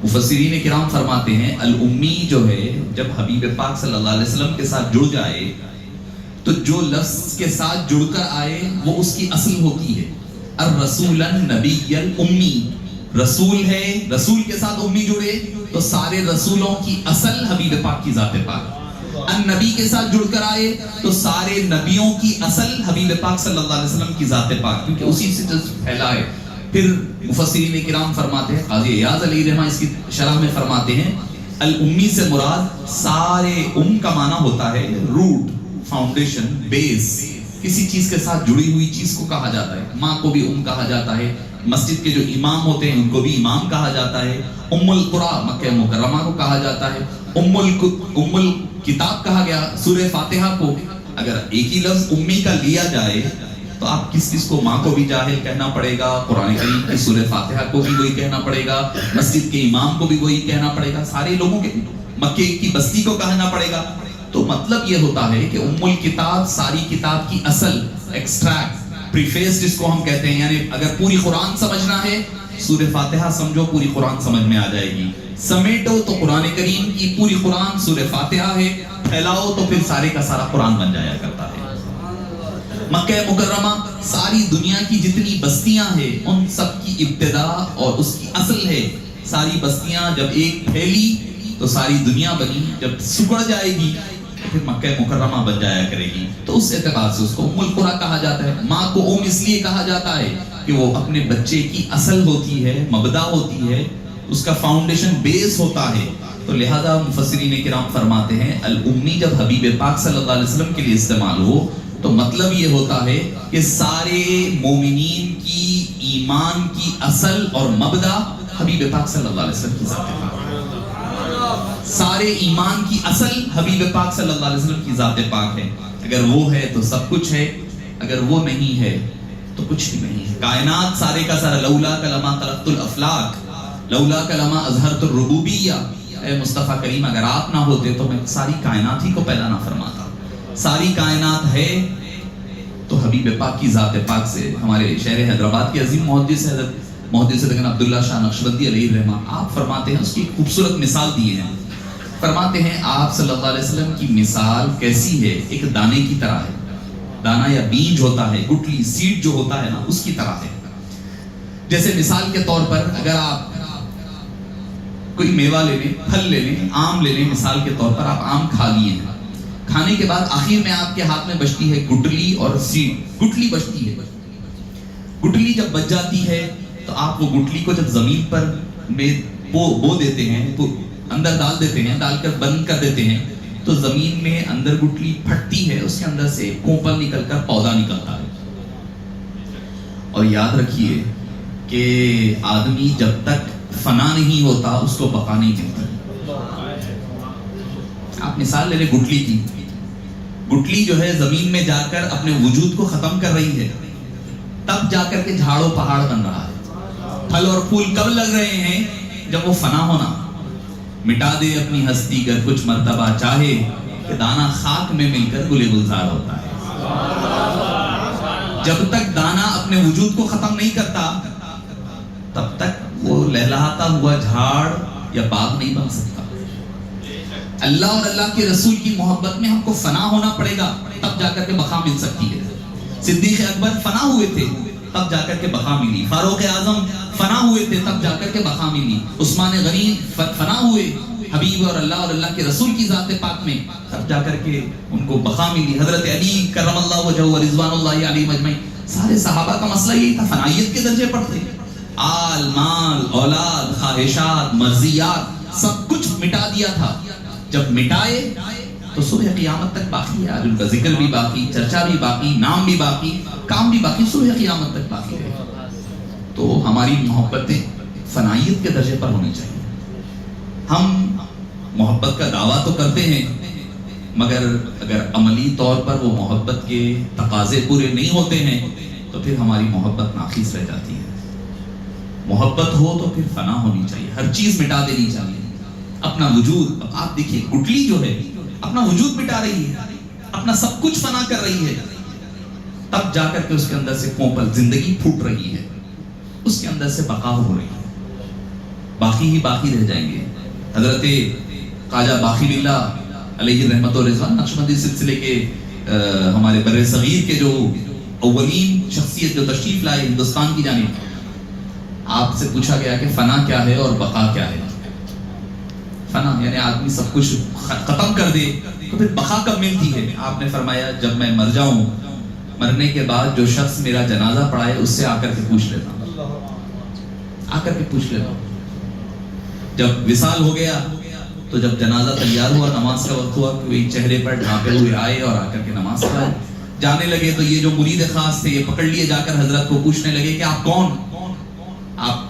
مفسرین کرام فرماتے ہیں الامی جو ہے جب حبیب پاک صلی اللہ علیہ وسلم کے ساتھ جڑ جائے تو جو لفظ کے ساتھ جڑ کر آئے وہ اس کی اصل ہوتی ہے. الرسول النبی الامی، رسول ہے، رسول کے ساتھ امی جڑے تو سارے رسولوں کی اصل حبیب پاک کی ذات پاک. النبی کے ساتھ جڑ کر آئے تو سارے نبیوں کی اصل حبیب پاک صلی اللہ علیہ وسلم کی ذات پاک، کیونکہ اسی سے جو پھیلا ہے. پھر مفسرین کرام فرماتے ہیں، قاضی ایاز علیہ رحمہ اس کی شرح میں فرماتے ہیں الامی سے مراد سارے کا معنی ہوتا ہے روٹ، فاؤنڈیشن، بیس. کسی چیز کے ساتھ جڑی ہوئی چیز کو کہا جاتا ہے. ماں کو بھی کہا جاتا ہے، مسجد کے جو امام ہوتے ہیں ان کو بھی امام کہا جاتا ہے. القرى مکہ مکرمہ کو کہا جاتا ہے. الکتاب کہا گیا سورہ فاتحہ کو. اگر ایک ہی لفظ امی کا لیا جائے تو آپ کس کو ماں کو بھی جاہل کہنا پڑے گا، قرآن کریم کی سورہ فاتحہ کو بھی وہی کہنا پڑے گا، مسجد کے امام کو بھی وہی کہنا پڑے گا، سارے لوگوں کے مکے کی بستی کو کہنا پڑے گا. تو مطلب یہ ہوتا ہے کہ الکتاب ساری کتاب کی اصل، ایکسٹریکٹ، پریفیس جس کو ہم کہتے ہیں، یعنی اگر پوری قرآن سمجھنا ہے سورہ فاتحہ سمجھو، پوری قرآن سمجھ میں آ جائے گی. سمیٹو تو قرآن کریم کی پوری قرآن سورہ فاتحہ ہے، پھیلاؤ تو پھر سارے کا سارا قرآن بن جایا کرتا ہے. مکہ مکرمہ ساری دنیا کی جتنی بستیاں ہیں ان سب کی ابتدا اور اس کی اصل ہے. ساری بستیاں جب ایک پھیلی تو ساری دنیا بنی, جب سکڑ جائے گی تو پھر مکہ مکرمہ بن جایا کرے گی. تو اس اعتبار سے اس کو ام القریٰ کہا جاتا ہے. ماں کو ام اس لیے کہا جاتا ہے کہ وہ اپنے بچے کی اصل ہوتی ہے, مبدا ہوتی ہے, اس کا فاؤنڈیشن بیس ہوتا ہے. تو لہذا مفسرین کرام فرماتے ہیں الامی جب حبیب پاک صلی اللہ علیہ وسلم کے لیے استعمال ہو تو مطلب یہ ہوتا ہے کہ سارے مومنین کی ایمان کی اصل اور مبدا حبیب پاک صلی اللہ علیہ وسلم کی ذات پاک. سارے ایمان کی اصل حبیب پاک صلی اللہ علیہ وسلم کی ذات پاک ہے. اگر وہ ہے تو سب کچھ ہے, اگر وہ نہیں ہے تو کچھ بھی نہیں ہے. کائنات سارے کا سارا لولا کلمہ خلقت الافلاق لولا کلمہ اظہرت الربوبیہ. اے مصطفیٰ کریم اگر آپ نہ ہوتے تو میں ساری کائنات ہی کو پیدا نہ فرماتا. ساری کائنات ہے تو حبیب پاک کی ذات پاک سے. ہمارے شہر حیدرآباد کے عظیم محدث حضرت محدث عبداللہ شاہ نقشبندی علیہ الرحمہ آپ فرماتے ہیں, اس کی خوبصورت مثال دیے ہیں. فرماتے ہیں آپ صلی اللہ علیہ وسلم کی مثال کیسی ہے, ایک دانے کی طرح ہے. دانا یا بیج ہوتا ہے, گٹلی سیڈ جو ہوتا ہے نا, اس کی طرح ہے. جیسے مثال کے طور پر اگر آپ کوئی میوہ لے لیں, پھل لے لیں, آم لے لیں, مثال کے طور پر آپ آم کھا لیے ہیں. کھانے کے بعد آخر میں آپ کے ہاتھ میں بچتی ہے گٹلی اور سیڈ. گٹلی بچتی ہے. گٹلی جب بچ جاتی ہے تو آپ وہ گٹلی کو جب زمین پر بو دیتے ہیں تو اندر ڈال دیتے ہیں, ڈال کر بند کر دیتے ہیں تو زمین میں اندر گٹلی پھٹتی ہے, اس کے اندر سے کوپل نکل کر پودا نکلتا ہے. اور یاد رکھیے کہ آدمی جب تک فنا نہیں ہوتا اس کو بقا نہیں ملتا. آپ مثال لے لیں گٹلی کی. گٹلی جو ہے زمین میں جا کر اپنے وجود کو ختم کر رہی ہے, تب جا کر کے جھاڑ و پہاڑ بن رہا ہے. پھل اور پھول کب لگ رہے ہیں, جب وہ فنا ہونا. مٹا دے اپنی ہستی گر کچھ مرتبہ چاہے, کہ دانا خاک میں مل کر گلے گلزار ہوتا ہے. جب تک دانا اپنے وجود کو ختم نہیں کرتا تب تک وہ لہلہاتا ہوا جھاڑ یا باغ نہیں بن سکتا. اللہ اور اللہ کے رسول کی محبت میں ہم کو فنا ہونا پڑے گا, تب جا کر کے بقا مل سکتی ہے. صدیق اکبر فنا ہوئے تھے تب جا کر کے بقا ملی. فاروق اعظم فنا ہوئے تھے تب جا کر کے بقا ملی. عثمان غنی فنا ہوئے حبیب اور اللہ کے رسول کی ذات پاک میں, تب جا کر کے ان کو بقا ملی. حضرت علی کرم اللہ وجہہ و رضوان اللہ علیہ مجمعین, سارے صحابہ کا مسئلہ یہی تھا, فنائیت کے درجے پر تھے. آل مال اولاد خواہشات مرضیات سب کچھ مٹا دیا تھا. جب مٹائے تو صبح قیامت تک باقی ہے. ان کا ذکر بھی باقی, چرچا بھی باقی, نام بھی باقی, کام بھی باقی, صبح قیامت تک باقی ہے. تو ہماری محبتیں فنائیت کے درجے پر ہونی چاہیے. ہم محبت کا دعویٰ تو کرتے ہیں مگر اگر عملی طور پر وہ محبت کے تقاضے پورے نہیں ہوتے ہیں تو پھر ہماری محبت ناقص رہ جاتی ہے. محبت ہو تو پھر فنا ہونی چاہیے, ہر چیز مٹا دینی چاہیے. اپنا وجود, آپ دیکھیے گٹلی جو ہے اپنا وجود مٹا رہی ہے, اپنا سب کچھ فنا کر رہی ہے, تب جا کر کے اس کے اندر سے کوپل زندگی پھوٹ رہی ہے, اس کے اندر سے بقا ہو رہی ہے. باقی ہی باقی رہ جائیں گے. حضرت خواجہ باقی اللہ علیہ رحمت و رضوان نقشبندی سلسلے کے ہمارے بر صغیر کے جو اولین شخصیت جو تشریف لائے ہندوستان کی جانب, آپ سے پوچھا گیا کہ فنا کیا ہے اور بقا کیا ہے. فنا یعنی آدمی سب کچھ ختم کر دے تو پھر بقا کب ملتی ہے. آپ نے فرمایا جب میں مر جاؤں, مرنے کے بعد جو شخص میرا جنازہ پڑھائے اس سے آ کر کے پوچھ لیتا ہوں, آ کر کے پوچھ لیتا ہوں. جب وصال ہو گیا تو جب جنازہ تیار ہوا, نماز کا وقت ہوا, کوئی چہرے پر ڈھانپے ہوئے آئے اور آ کر کے نماز پڑھائے. جانے لگے تو یہ جو مرید خاص تھے یہ پکڑ لیے جا کر حضرت کو پوچھنے لگے کہ آپ کون, آپ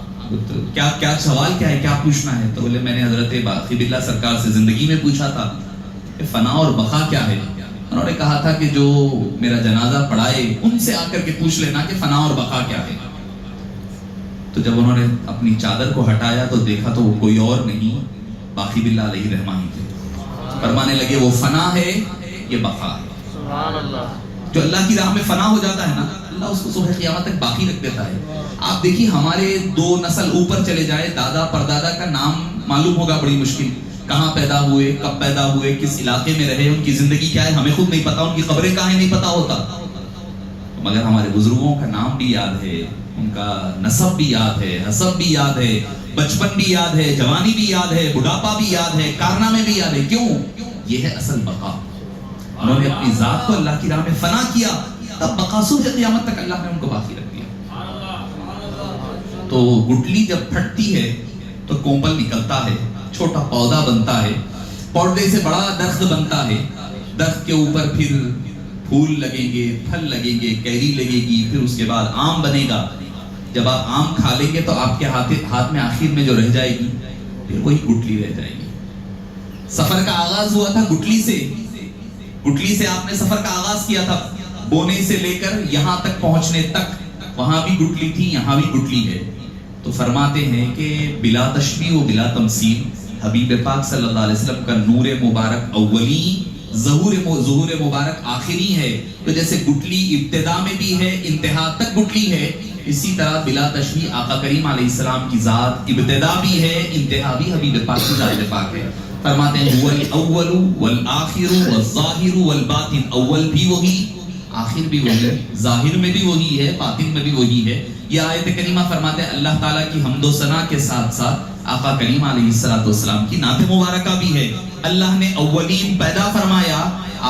کیا سوال کیا ہے, کیا پوچھنا ہے. تو بولے میں نے حضرت باقی باللہ سرکار سے زندگی میں پوچھا تھا کہ فنا اور بقا کیا ہے. انہوں نے کہا تھا کہ جو میرا جنازہ پڑھائے ان سے آ کر کے پوچھ لینا کہ فنا اور بقا کیا ہے. تو جب انہوں نے اپنی چادر کو ہٹایا تو دیکھا تو وہ کوئی اور نہیں باقی باللہ علیہ رحمہ ہی تھے. فرمانے لگے وہ فنا ہے یہ بقا ہے. سبحان اللہ. جو اللہ کی راہ میں فنا ہو جاتا ہے نا, اللہ اس کو صبح قیامت تک باقی رکھ دیتا ہے. آپ دیکھیے ہمارے 2 نسل اوپر چلے جائے, دادا پردادا کا نام معلوم ہوگا بڑی مشکل, کہاں پیدا ہوئے, کب پیدا ہوئے, کس علاقے میں رہے, ان کی زندگی کیا ہے ہمیں خود نہیں پتا, ان کی قبریں کہاں ہیں نہیں پتا ہوتا. مگر ہمارے بزرگوں کا نام بھی یاد ہے، ان کا نسب بھی یاد ہے، حسب بھی یاد ہے، بچپن بھی یاد ہے، جوانی بھی یاد ہے، بڑھاپا بھی یاد ہے، کارنامے بھی یاد ہے. کیوں؟ یہ ہے اصل بقا. انہوں نے اپنی ذات کو اللہ کی راہ میں فنا کیا، تب بقا صبح قیامت تک اللہ نے ان کو باقی رکھ دیا. تو گٹلی جب پھٹتی ہے تو کومل نکلتا ہے، چھوٹا پودا بنتا ہے، پودے سے بڑا درخت بنتا ہے، درخت کے اوپر پھر پھول لگیں گے، پھل لگیں گے، کیری لگے گی، پھر اس کے بعد آم بنے گا. جب آپ آم کھا لیں گے تو آپ کے ہاتھ میں آخر میں جو رہ جائے گی پھر وہی گٹلی رہ جائے گی. سفر کا آغاز ہوا تھا گٹلی سے، گٹلی سے آپ نے سفر کا آغاز کیا تھا، بونے سے لے کر یہاں تک پہنچنے تک وہاں بھی گٹلی تھی، یہاں بھی گٹلی ہے. تو فرماتے ہیں کہ بلا تشبیہ و بلا تمثیل حبیب پاک صلی اللہ علیہ وسلم کا نور مبارک اولی، ظہور مبارک آخری ہے. تو جیسے گٹلی ابتدا میں بھی ہے، انتہا تک گٹلی ہے، اسی طرح بلا تشبیہ آقا کریم علیہ السلام کی ذات ابتدا بھی ہے، انتہا بھی حبیب پاک کی ذات پاک ہے. فرماتے ہیں هو الاول والآخر والظاہر والباطن، اول بھی وہی، آخر بھی وہی، ظاہر میں بھی وہی ہے، باطن میں بھی وہی ہے. یہ آیت کریمہ فرماتے ہیں اللہ تعالیٰ کی حمد و ثنا کے ساتھ ساتھ آقا کریم علیہ السلام کی نعت مبارکہ بھی ہے. اللہ نے اولین پیدا فرمایا،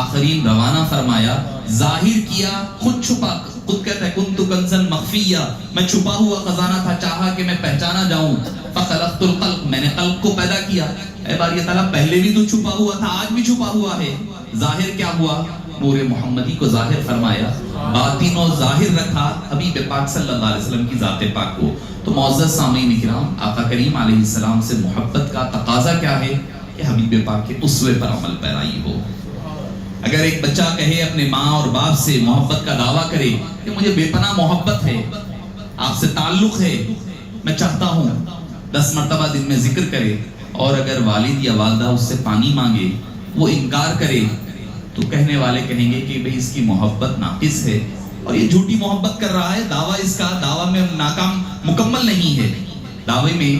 آخرین روانہ فرمایا، ظاہر کیا، خود چھپا، خود کہتا ہے کنت کنزا مخفیہ، میں چھپا ہوا خزانہ تھا، چاہا کہ میں پہچانا جاؤں. فخلقت القلب، میں نے قلب کو پیدا کیا. اے باری تعالیٰ پہلے بھی تو چھپا ہوا تھا، آج بھی چھپا ہوا ہے. ظاہر کیا ہوا؟ نور محمدی کو ظاہر فرمایا، باطن و ظاہر رکھا حبیب پاک صلی اللہ علیہ وسلم کی ذات پاک کو. تو معزز سامعین کرام، آقا کریم علیہ السلام سے محبت کا تقاضا کیا ہے؟ کہ حبیب پاک کے اسوے پر عمل پیرائی ہو. اگر ایک بچہ کہے اپنے ماں اور باپ سے محبت کا دعویٰ کرے کہ مجھے بے پناہ محبت ہے، آپ سے تعلق ہے، میں چاہتا ہوں 10 مرتبہ دن میں ذکر کرے، اور اگر والد یا والدہ اس سے پانی مانگے وہ انکار کرے، تو کہنے والے کہیں گے کہ بھئی اس کی محبت ناقص ہے اور یہ جھوٹی محبت کر رہا ہے. دعویٰ اس کا دعویٰ میں ناکام مکمل نہیں ہے. دعوے میں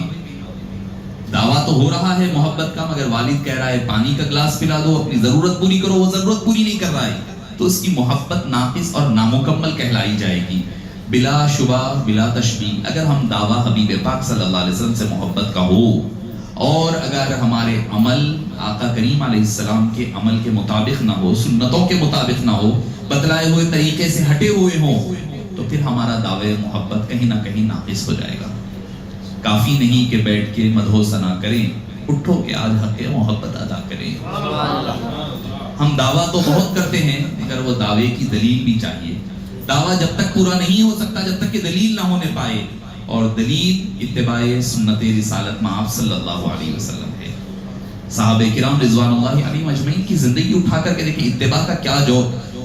دعویٰ تو ہو رہا ہے محبت کا، مگر والد کہہ رہا ہے پانی کا گلاس پلا دو، اپنی ضرورت پوری کرو، وہ ضرورت پوری نہیں کر رہا ہے، تو اس کی محبت ناقص اور نامکمل کہلائی جائے گی. بلا شبہ بلا تشبیہ اگر ہم دعویٰ حبیب پاک صلی اللہ علیہ وسلم سے محبت کا ہو، اور اگر ہمارے عمل آقا کریم علیہ السلام کے عمل کے مطابق نہ ہو، سنتوں کے مطابق نہ ہو، بتلائے ہوئے طریقے سے ہٹے ہوئے ہوں، تو پھر ہمارا دعوے محبت کہیں نہ کہیں ناقص ہو جائے گا. کافی نہیں کہ بیٹھ کے مدح و ثنا کریں، اٹھو کہ آج حق محبت ادا کریں. ہم دعویٰ تو بہت کرتے ہیں، مگر وہ دعوے کی دلیل بھی چاہیے. دعویٰ جب تک پورا نہیں ہو سکتا جب تک کہ دلیل نہ ہونے پائے، اور دلیل اتباع سنت رسالت مآب صلی اللہ علیہ وسلم ہے. صحابہ کرام رضوان اللہ علیہم اجمعین کی زندگی اٹھا کر کے دیکھیں، اتباع کا کیا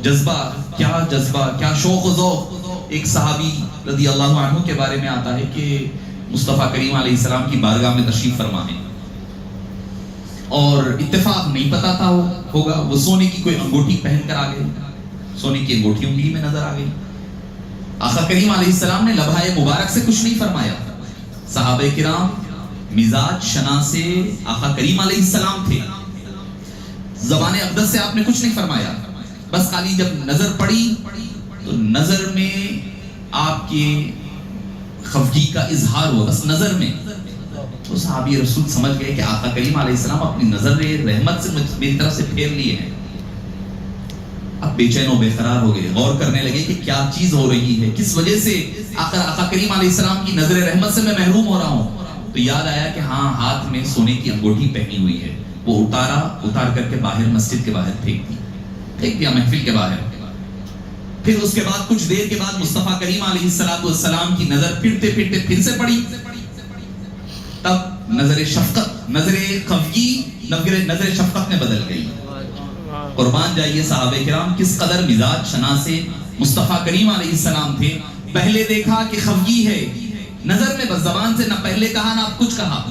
جذبہ، کیا شوق و ذوق. ایک صحابی رضی اللہ عنہ کے بارے میں آتا ہے کہ مصطفیٰ کریم علیہ السلام کی بارگاہ میں تشریف فرما ہے، اور اتفاق نہیں پتا تھا ہوگا، وہ سونے کی کوئی انگوٹھی پہن کر آ گئے، سونے کی انگوٹھی انگلی میں نظر آ گئی. آقا کریم علیہ السلام نے لبھائے مبارک سے کچھ نہیں فرمایا. صحابہ کرام مزاج شناس آقا کریم علیہ السلام تھے، زبان اقدس سے آپ نے کچھ نہیں فرمایا. بس خالی جب نظر پڑی تو نظر میں آپ کے خفگی کا اظہار ہوا، بس نظر میں. تو صحابی رسول سمجھ گئے کہ آقا کریم علیہ السلام اپنی نظر رحمت سے میری طرف سے پھیر لیے ہیں. اب بے چین و بے قرار ہو گئے، غور کرنے لگے کہ کیا چیز ہو رہی ہے، کس وجہ سے آقا کریم علیہ السلام کی نظر رحمت سے میں محروم ہو رہا ہوں. تو یاد آیا کہ ہاں ہاتھ میں سونے کی انگوٹھی پہنی ہوئی ہے. وہ اتار کر کے باہر مسجد کے باہر پھینک دیا محفل کے باہر. پھر اس کے بعد کچھ دیر کے بعد مصطفیٰ کریم علیہ السلام کی نظر پھرتے پھر سے پڑی. تب نظر شفقت، نظر خفگی نظر شفقت میں بدل گئی. قربان جائیے صحابہ کرام کس قدر مزاج شناس مصطفیٰ کریم علیہ السلام تھے. پہلے دیکھا کہ خفگی ہے، نظر میں بس زبان سے نہ پہلے کہا نہ کچھ کہا،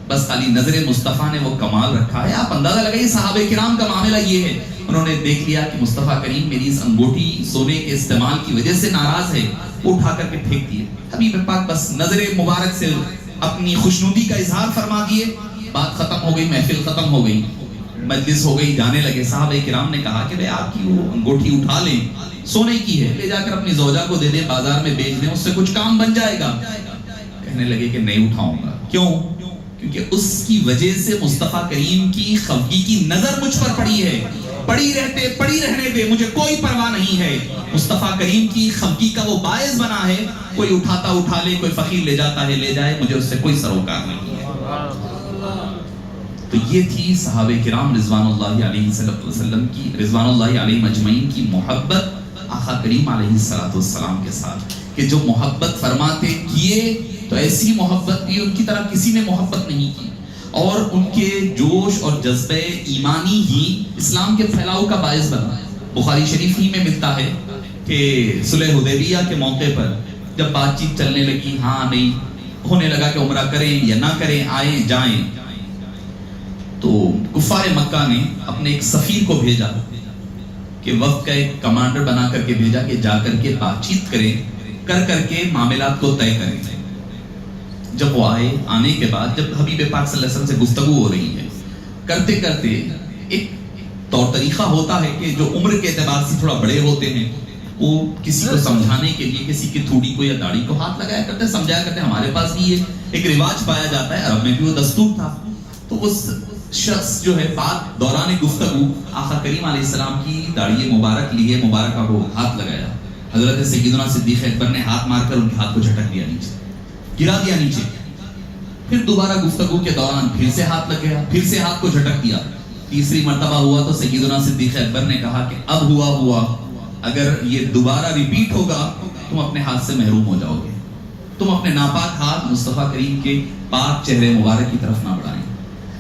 بس خالی نظر مصطفیٰ نے وہ کمال رکھا ہے. آپ اندازہ لگائیے صحابہ کرام کا معاملہ یہ ہے. انہوں نے دیکھ لیا کہ مصطفیٰ کریم میری اس انگوٹھی سونے کے استعمال کی وجہ سے ناراض ہے، وہ اٹھا کر کے پھینک دیے. حبیب پاک بس نظر مبارک سے اپنی خوشنودی کا اظہار فرما دیے. بات ختم ہو گئی، محفل ختم ہو گئی. مجلس ہو گئی، جانے لگے. صحابہ کرام نے کہا کہ بھئی آپ کی وہ انگوٹھی اٹھا لیں، سونے کی ہے، لے جا کر اپنی زوجہ کو دے دیں، بازار میں بیچ دیں، اس سے کچھ کام بن جائے گا. کہنے لگے کہ نہیں اٹھاؤں گا. کیوں؟ کیونکہ اس کی وجہ سے مصطفیٰ کریم کی خفگی کی نظر مجھ پر پڑی ہے. پڑی رہنے دے، مجھے کوئی پرواہ نہیں ہے. مصطفیٰ کریم کی خفگی کا وہ باعث بنا ہے، کوئی اٹھاتا اٹھا لے، کوئی فقیر لے جاتا ہے لے جائے، مجھے اس سے کوئی سروکار نہیں ہے. تو یہ تھی صحابہ کرام رضوان اللہ علیہ وسلم کی، رضوان اللہ علیہ مجمعین کی محبت آقا کریم علیہ السلام کے ساتھ، کہ جو محبت فرماتے کیے تو ایسی محبت بھی ان کی طرح کسی نے محبت نہیں کی. اور ان کے جوش اور جذبہ ایمانی ہی اسلام کے پھیلاؤ کا باعث بنا. بخاری شریف ہی میں ملتا ہے کہ صلح حدیبیہ کے موقع پر جب بات چیت چلنے لگی، ہاں نہیں ہونے لگا کہ عمرہ کریں یا نہ کریں، آئیں جائیں، تو کفار مکہ نے اپنے ایک سفیر کو بھیجا کہ وفد کا ایک کمانڈر بنا کر کے بھیجا کہ جا کر کے بات چیت کریں، کر کے معاملات کو طے کریں. جب وہ آئے، آنے کے بعد جب حبیب پاک صلی اللہ علیہ وسلم سے گفتگو ہو رہی ہے، کرتے کرتے ایک طور طریقہ ہوتا ہے کہ جو عمر کے اعتبار سے تھوڑا بڑے ہوتے ہیں وہ کسی کو سمجھانے کے لیے کسی کی تھوڑی کو یا داڑھی کو ہاتھ لگایا کرتے، سمجھایا کرتے. ہمارے پاس بھی یہ ایک رواج پایا جاتا ہے، عرب میں بھی وہ دستور تھا. تو اس شخص جو ہے بات دوران گفتگو آقا کریم علیہ السلام کی داڑھی مبارک لیے، مبارکہ کو ہاتھ لگایا. حضرت سیدنا صدیق اکبر نے ہاتھ مار کر ان کے ہاتھ کو جھٹک دیا، نیچے گرا دیا نیچے. پھر دوبارہ گفتگو کے دوران پھر سے ہاتھ لگ گیا، پھر سے ہاتھ کو جھٹک دیا. تیسری مرتبہ ہوا تو سیدنا صدیق اکبر نے کہا کہ اب ہوا، اگر یہ دوبارہ ریپیٹ ہوگا تم اپنے ہاتھ سے محروم ہو جاؤ گے. تم اپنے ناپاک ہاتھ مصطفیٰ کریم کے پاک چہرے مبارک کی طرف نہ بڑھائیں.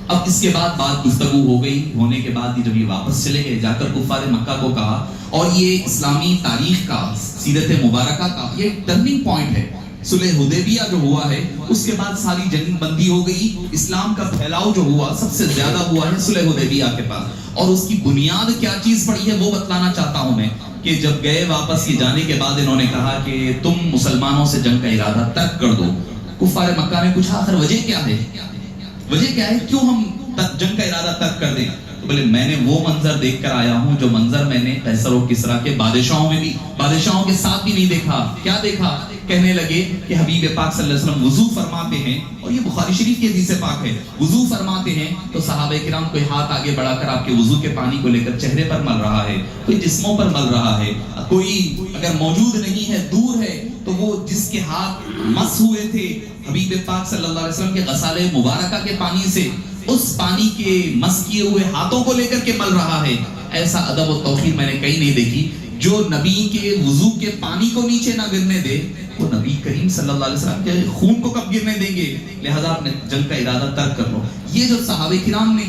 اب اس کے بعد بات گفتگو ہو گئی، ہونے کے بعد جب یہ واپس چلے گئے، جا کر کفار مکہ کو کہا. اور یہ اسلامی تاریخ کا، سیرت مبارکہ کا یہ ٹرننگ پوائنٹ ہے. صلح حدیبیہ جو ہوا ہے اس کے بعد ساری جنگ بندی ہو گئی. اسلام کا پھیلاؤ جو ہوا سب سے زیادہ ہوا ہے صلح حدیبیہ کے پاس. اور اس کی بنیاد کیا چیز پڑی ہے وہ بتلانا چاہتا ہوں میں، کہ جب گئے واپس یہ جانے کے بعد انہوں نے کہا کہ تم مسلمانوں سے جنگ کا ارادہ ترک کر دو. کفار مکہ نے پوچھا آخر وجہ کیا ہے، کیوں ہم جنگ کا ارادہ ترک کر دیں؟ تو بولے میں نے وہ منظر دیکھ کر آیا ہوں جو منظر میں نے قیصر و کسریٰ کے بادشاہوں کے ساتھ بھی نہیں دیکھا. کیا دیکھا؟ کہنے لگے کہ حبیب پاک صلی اللہ علیہ وسلم وضو فرماتے ہیں، اور یہ بخاری شریف کی حدیث پاک ہے، وضو فرماتے ہیں تو صحابہ کرام کوئی ہاتھ آگے بڑھا کر آپ کے وضو کے پانی کو لے کر چہرے پر مل رہا ہے، کوئی جسموں پر مل رہا ہے، کوئی اگر موجود نہیں ہے دور ہے تو وہ جس کے ہاتھ مس ہوئے تھے حبیب پاک صلی اللہ علیہ وسلم کے غسالِ مبارکہ کے پانی سے، اس پانی کے مس کیے ہوئے ہاتھوں کو لے کر کے مل رہا ہے. ایسا ادب و توقیر میں نے کہیں نہیں دیکھی. جو نبی کے وضو کے پانی کو نیچے نہ گرنے دے وہ نبی کریم صلی اللہ علیہ وسلم کے خون کو کب گرنے دیں گے؟ لہذا اپنے جنگ کا ارادہ ترک کر لو. یہ جو صحابہ کرام نے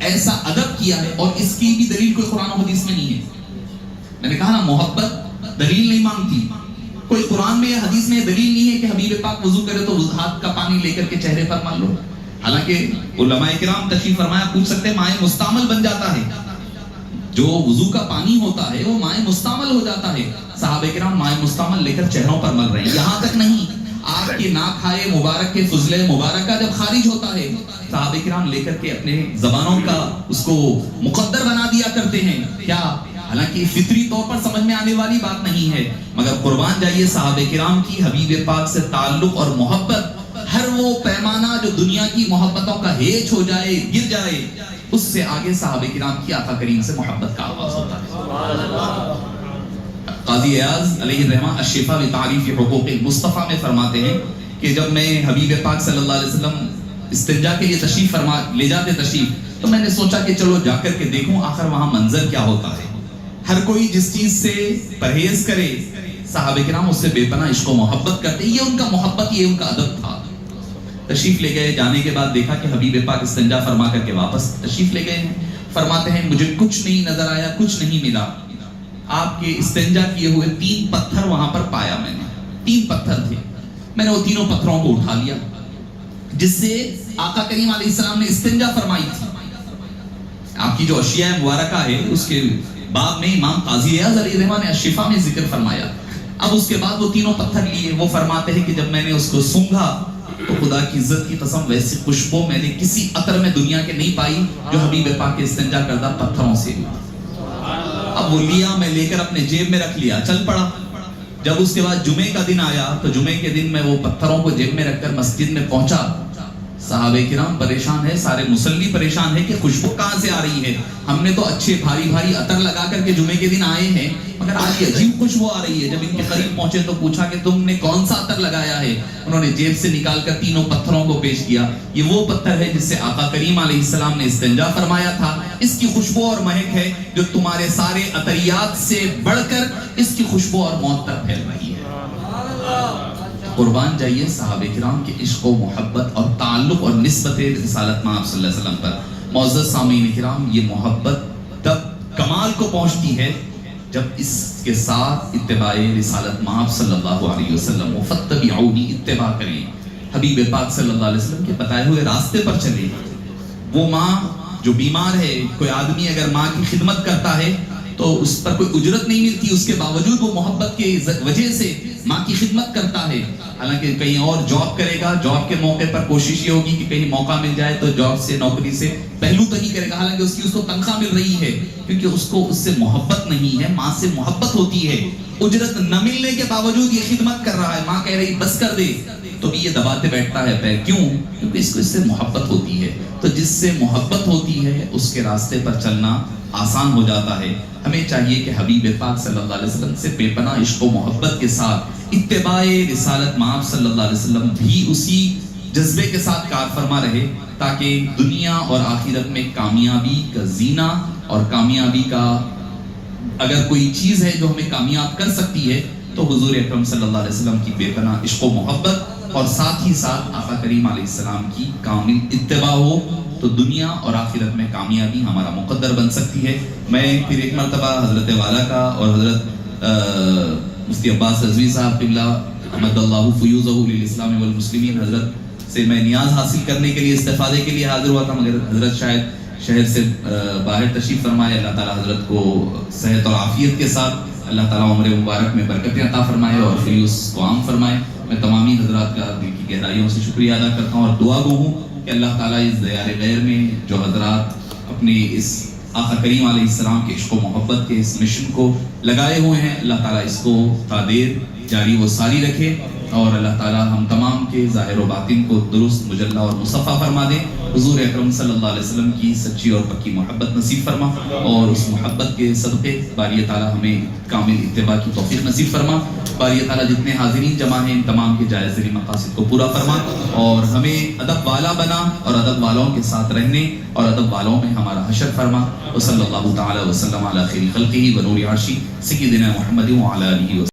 ایسا ادب کیا ہے، اور اس کی بھی دلیل کوئی قرآن و حدیث میں نہیں ہے. میں نے کہا نا محبت دلیل نہیں مانگتی. کوئی قرآن میں یا حدیث میں دلیل نہیں ہے کہ حبیب پاک وضو کرے تو ہاتھ کا پانی لے کر کے چہرے پر مل لو. حالانکہ علماء کرام تشریف فرمایا پوچھ سکتے ہیں مائع مستعمل بن جاتا ہے، جو وضو کا پانی ہوتا ہے وہ مائع مستعمل ہو جاتا ہے. صحابہ کرام مائع مستعمل لے کر چہروں پر مل رہے ہیں. یہاں تک نہیں، آپ کے ناک کھائے مبارک کے فضلے مبارکہ جب خارج ہوتا ہے صحابہ کرام لے کر کے اپنے زبانوں کا اس کو مقدر بنا دیا کرتے ہیں. کیا؟ حالانکہ فطری طور پر سمجھ میں آنے والی بات نہیں ہے، مگر قربان جائیے صحابہ کرام کی حبیب پاک سے تعلق اور محبت، ہر وہ پیمانہ جو دنیا کی محبتوں کا ہیچ ہو جائے، گر جائے، اس سے آگے صحابہ کرام کی آقا کریم سے محبت کا آغاز ہوتا ہے. قاضی ایاز علیہ الرحمہ الشفا بتعریف حقوق المصطفیٰ میں فرماتے ہیں کہ جب میں حبیب پاک صلی اللہ علیہ وسلم استنجا کے لیے تشریف فرما لے جاتے تشریف، تو میں نے سوچا کہ چلو جا کر کے دیکھوں آخر وہاں منظر کیا ہوتا ہے. ہر کوئی جس چیز سے پرہیز کرے، صحابہ کرام اس سے بے پناہ عشق و محبت کرتے. یہ ان کا محبت، یہ ان کا ادب تھا. تشریف لے گئے، جانے کے بعد دیکھا کہ حبیب پاک استنجا فرما کر کے واپس تشریف لے گئے ہیں. فرماتے ہیں مجھے کچھ نہیں نظر آیا، کچھ نہیں ملا. آپ کے استنجا کیے ہوئے 3 پتھر وہاں پر پایا. میں نے 3 پتھر تھے، میں نے وہ تینوں پتھروں کو اٹھا لیا جس سے آقا کریم علیہ السلام نے استنجا فرمائی تھی. آپ کی جو اشیاء مبارکہ ہے اس کے باب میں امام قاضی ایاز علیہ الرحمہ نے الشفا میں ذکر فرمایا. اب اس کے بعد وہ تینوں پتھر لیے، وہ فرماتے ہیں کہ جب میں نے اس کو سونگھا تو خدا کی عزت کی قسم ویسی خوشبو میں نے کسی عطر میں دنیا کے نہیں پائی جو حبیب پاک کے استنجا کردہ پتھروں سے ہوئی۔ اب وہ لیا، میں لے کر اپنے جیب میں رکھ لیا، چل پڑا۔ جب اس کے بعد جمعے کا دن آیا تو جمعے کے دن میں وہ پتھروں کو جیب میں رکھ کر مسجد میں پہنچا۔ صحابہ کرام پریشان ہے، سارے مصلی پریشان ہے کہ خوشبو کہاں سے آ رہی ہے، ہم نے تو اچھے بھاری بھاری عطر لگا کر کے جمعے کے دن آئے ہیں، مگر آج یہ عجیب خوشبو آ رہی ہے۔ جب ان کے قریب پہنچے تو پوچھا کہ تم نے کون سا عطر لگایا ہے؟ انہوں نے جیب سے نکال کر تینوں پتھروں کو پیش کیا۔ یہ وہ پتھر ہے جس سے آقا کریم علیہ السلام نے استنجا فرمایا تھا، اس کی خوشبو اور مہک ہے جو تمہارے سارے عطریات سے بڑھ کر اس کی خوشبو اور معطر پھیل رہی ہے۔ قربان جائیے صحابہ کرام کے عشق و محبت اور تعلق اور نسبت رسالت مآب صلی اللہ علیہ وسلم پر۔ معزز سامعین کرام، یہ محبت تب کمال کو پہنچتی ہے جب اس کے ساتھ اتباع رسالت مآب صلی اللہ علیہ وسلم فاتبعونی، اتباع کریں، حبیب پاک صلی اللہ علیہ وسلم کے بتائے ہوئے راستے پر چلیں۔ وہ ماں جو بیمار ہے، کوئی آدمی اگر ماں کی خدمت کرتا ہے تو اس پر کوئی اجرت نہیں ملتی، اس کے باوجود وہ محبت کی وجہ سے ماں کی خدمت کرتا ہے۔ حالانکہ کہیں اور جاب کرے گا، جاب کے موقع پر کوشش یہ ہوگی کہ کہیں موقع مل جائے تو جاب سے، نوکری سے پہلو تک کرے گا، حالانکہ اس کو تنخواہ مل رہی ہے، کیونکہ اس کو اس سے محبت نہیں ہے، ماں سے محبت ہوتی ہے۔ اجرت نہ ملنے کے باوجود یہ خدمت کر رہا ہے، ماں کہہ رہی بس کر دے تو بھی یہ دباتے بیٹھتا ہے پیر، کیوں؟ کیونکہ اس کو اس سے محبت ہوتی ہے۔ تو جس سے محبت ہوتی ہے اس کے راستے پر چلنا آسان ہو جاتا ہے۔ ہمیں چاہیے کہ حبیب پاک صلی اللہ علیہ وسلم سے بے پناہ عشق و محبت کے ساتھ اتباع رسالت مآب صلی اللہ علیہ وسلم بھی اسی جذبے کے ساتھ کار فرما رہے، تاکہ دنیا اور آخرت میں کامیابی کا زینہ اور کامیابی کا اگر کوئی چیز ہے جو ہمیں کامیاب کر سکتی ہے تو حضور اکرم صلی اللہ علیہ وسلم کی بے پناہ عشق و محبت اور ساتھ ہی ساتھ آقا کریم علیہ السلام کی کامل اتباع ہو تو دنیا اور آخرت میں کامیابی ہمارا مقدر بن سکتی ہے۔ میں پھر ایک مرتبہ حضرت والا کا اور حضرت مفتی عباس رضوی صاحب قبلہ احمد اللہ فیوزہ للاسلام والمسلمین حضرت سے میں نیاز حاصل کرنے کے لیے، استفادے کے لیے حاضر ہوا تھا، مگر حضرت شاید شہر سے باہر تشریف فرمائے۔ اللہ تعالیٰ حضرت کو صحت اور عافیت کے ساتھ اللہ تعالیٰ عمر مبارک میں برکتیں عطا فرمائے اور فیوز کو عام فرمائے۔ میں تمامی حضرات کا دل کی گہرائیوں سے شکریہ ادا کرتا ہوں اور دعا گو ہوں کہ اللہ تعالیٰ اس دیار غیر میں جو حضرات اپنے اس آقا کریم علیہ السلام کے عشق و محبت کے اس مشن کو لگائے ہوئے ہیں، اللہ تعالیٰ اس کو تا دیر جاری و ساری رکھے اور اللہ تعالیٰ ہم تمام کے ظاہر و باطن کو درست مجلہ اور مصفح فرما دے۔ حضور اکرم صلی اللہ علیہ وسلم کی سچی اور پکی محبت نصیب فرما اور اس محبت کے صدقے باری تعالیٰ ہمیں کامل اتباع کی توفیق نصیب فرما۔ باری تعالیٰ جتنے حاضرین جمع ہیں ان تمام کے جائز ذری مقاصد کو پورا فرما اور ہمیں ادب والا بنا اور ادب والوں کے ساتھ رہنے اور ادب والوں میں ہمارا حشر فرما۔ وصلی اللہ تعالی وسلم علی خیر خلقہ ونور عرشہ سیدنا محمد وعلی آلہ وسلم۔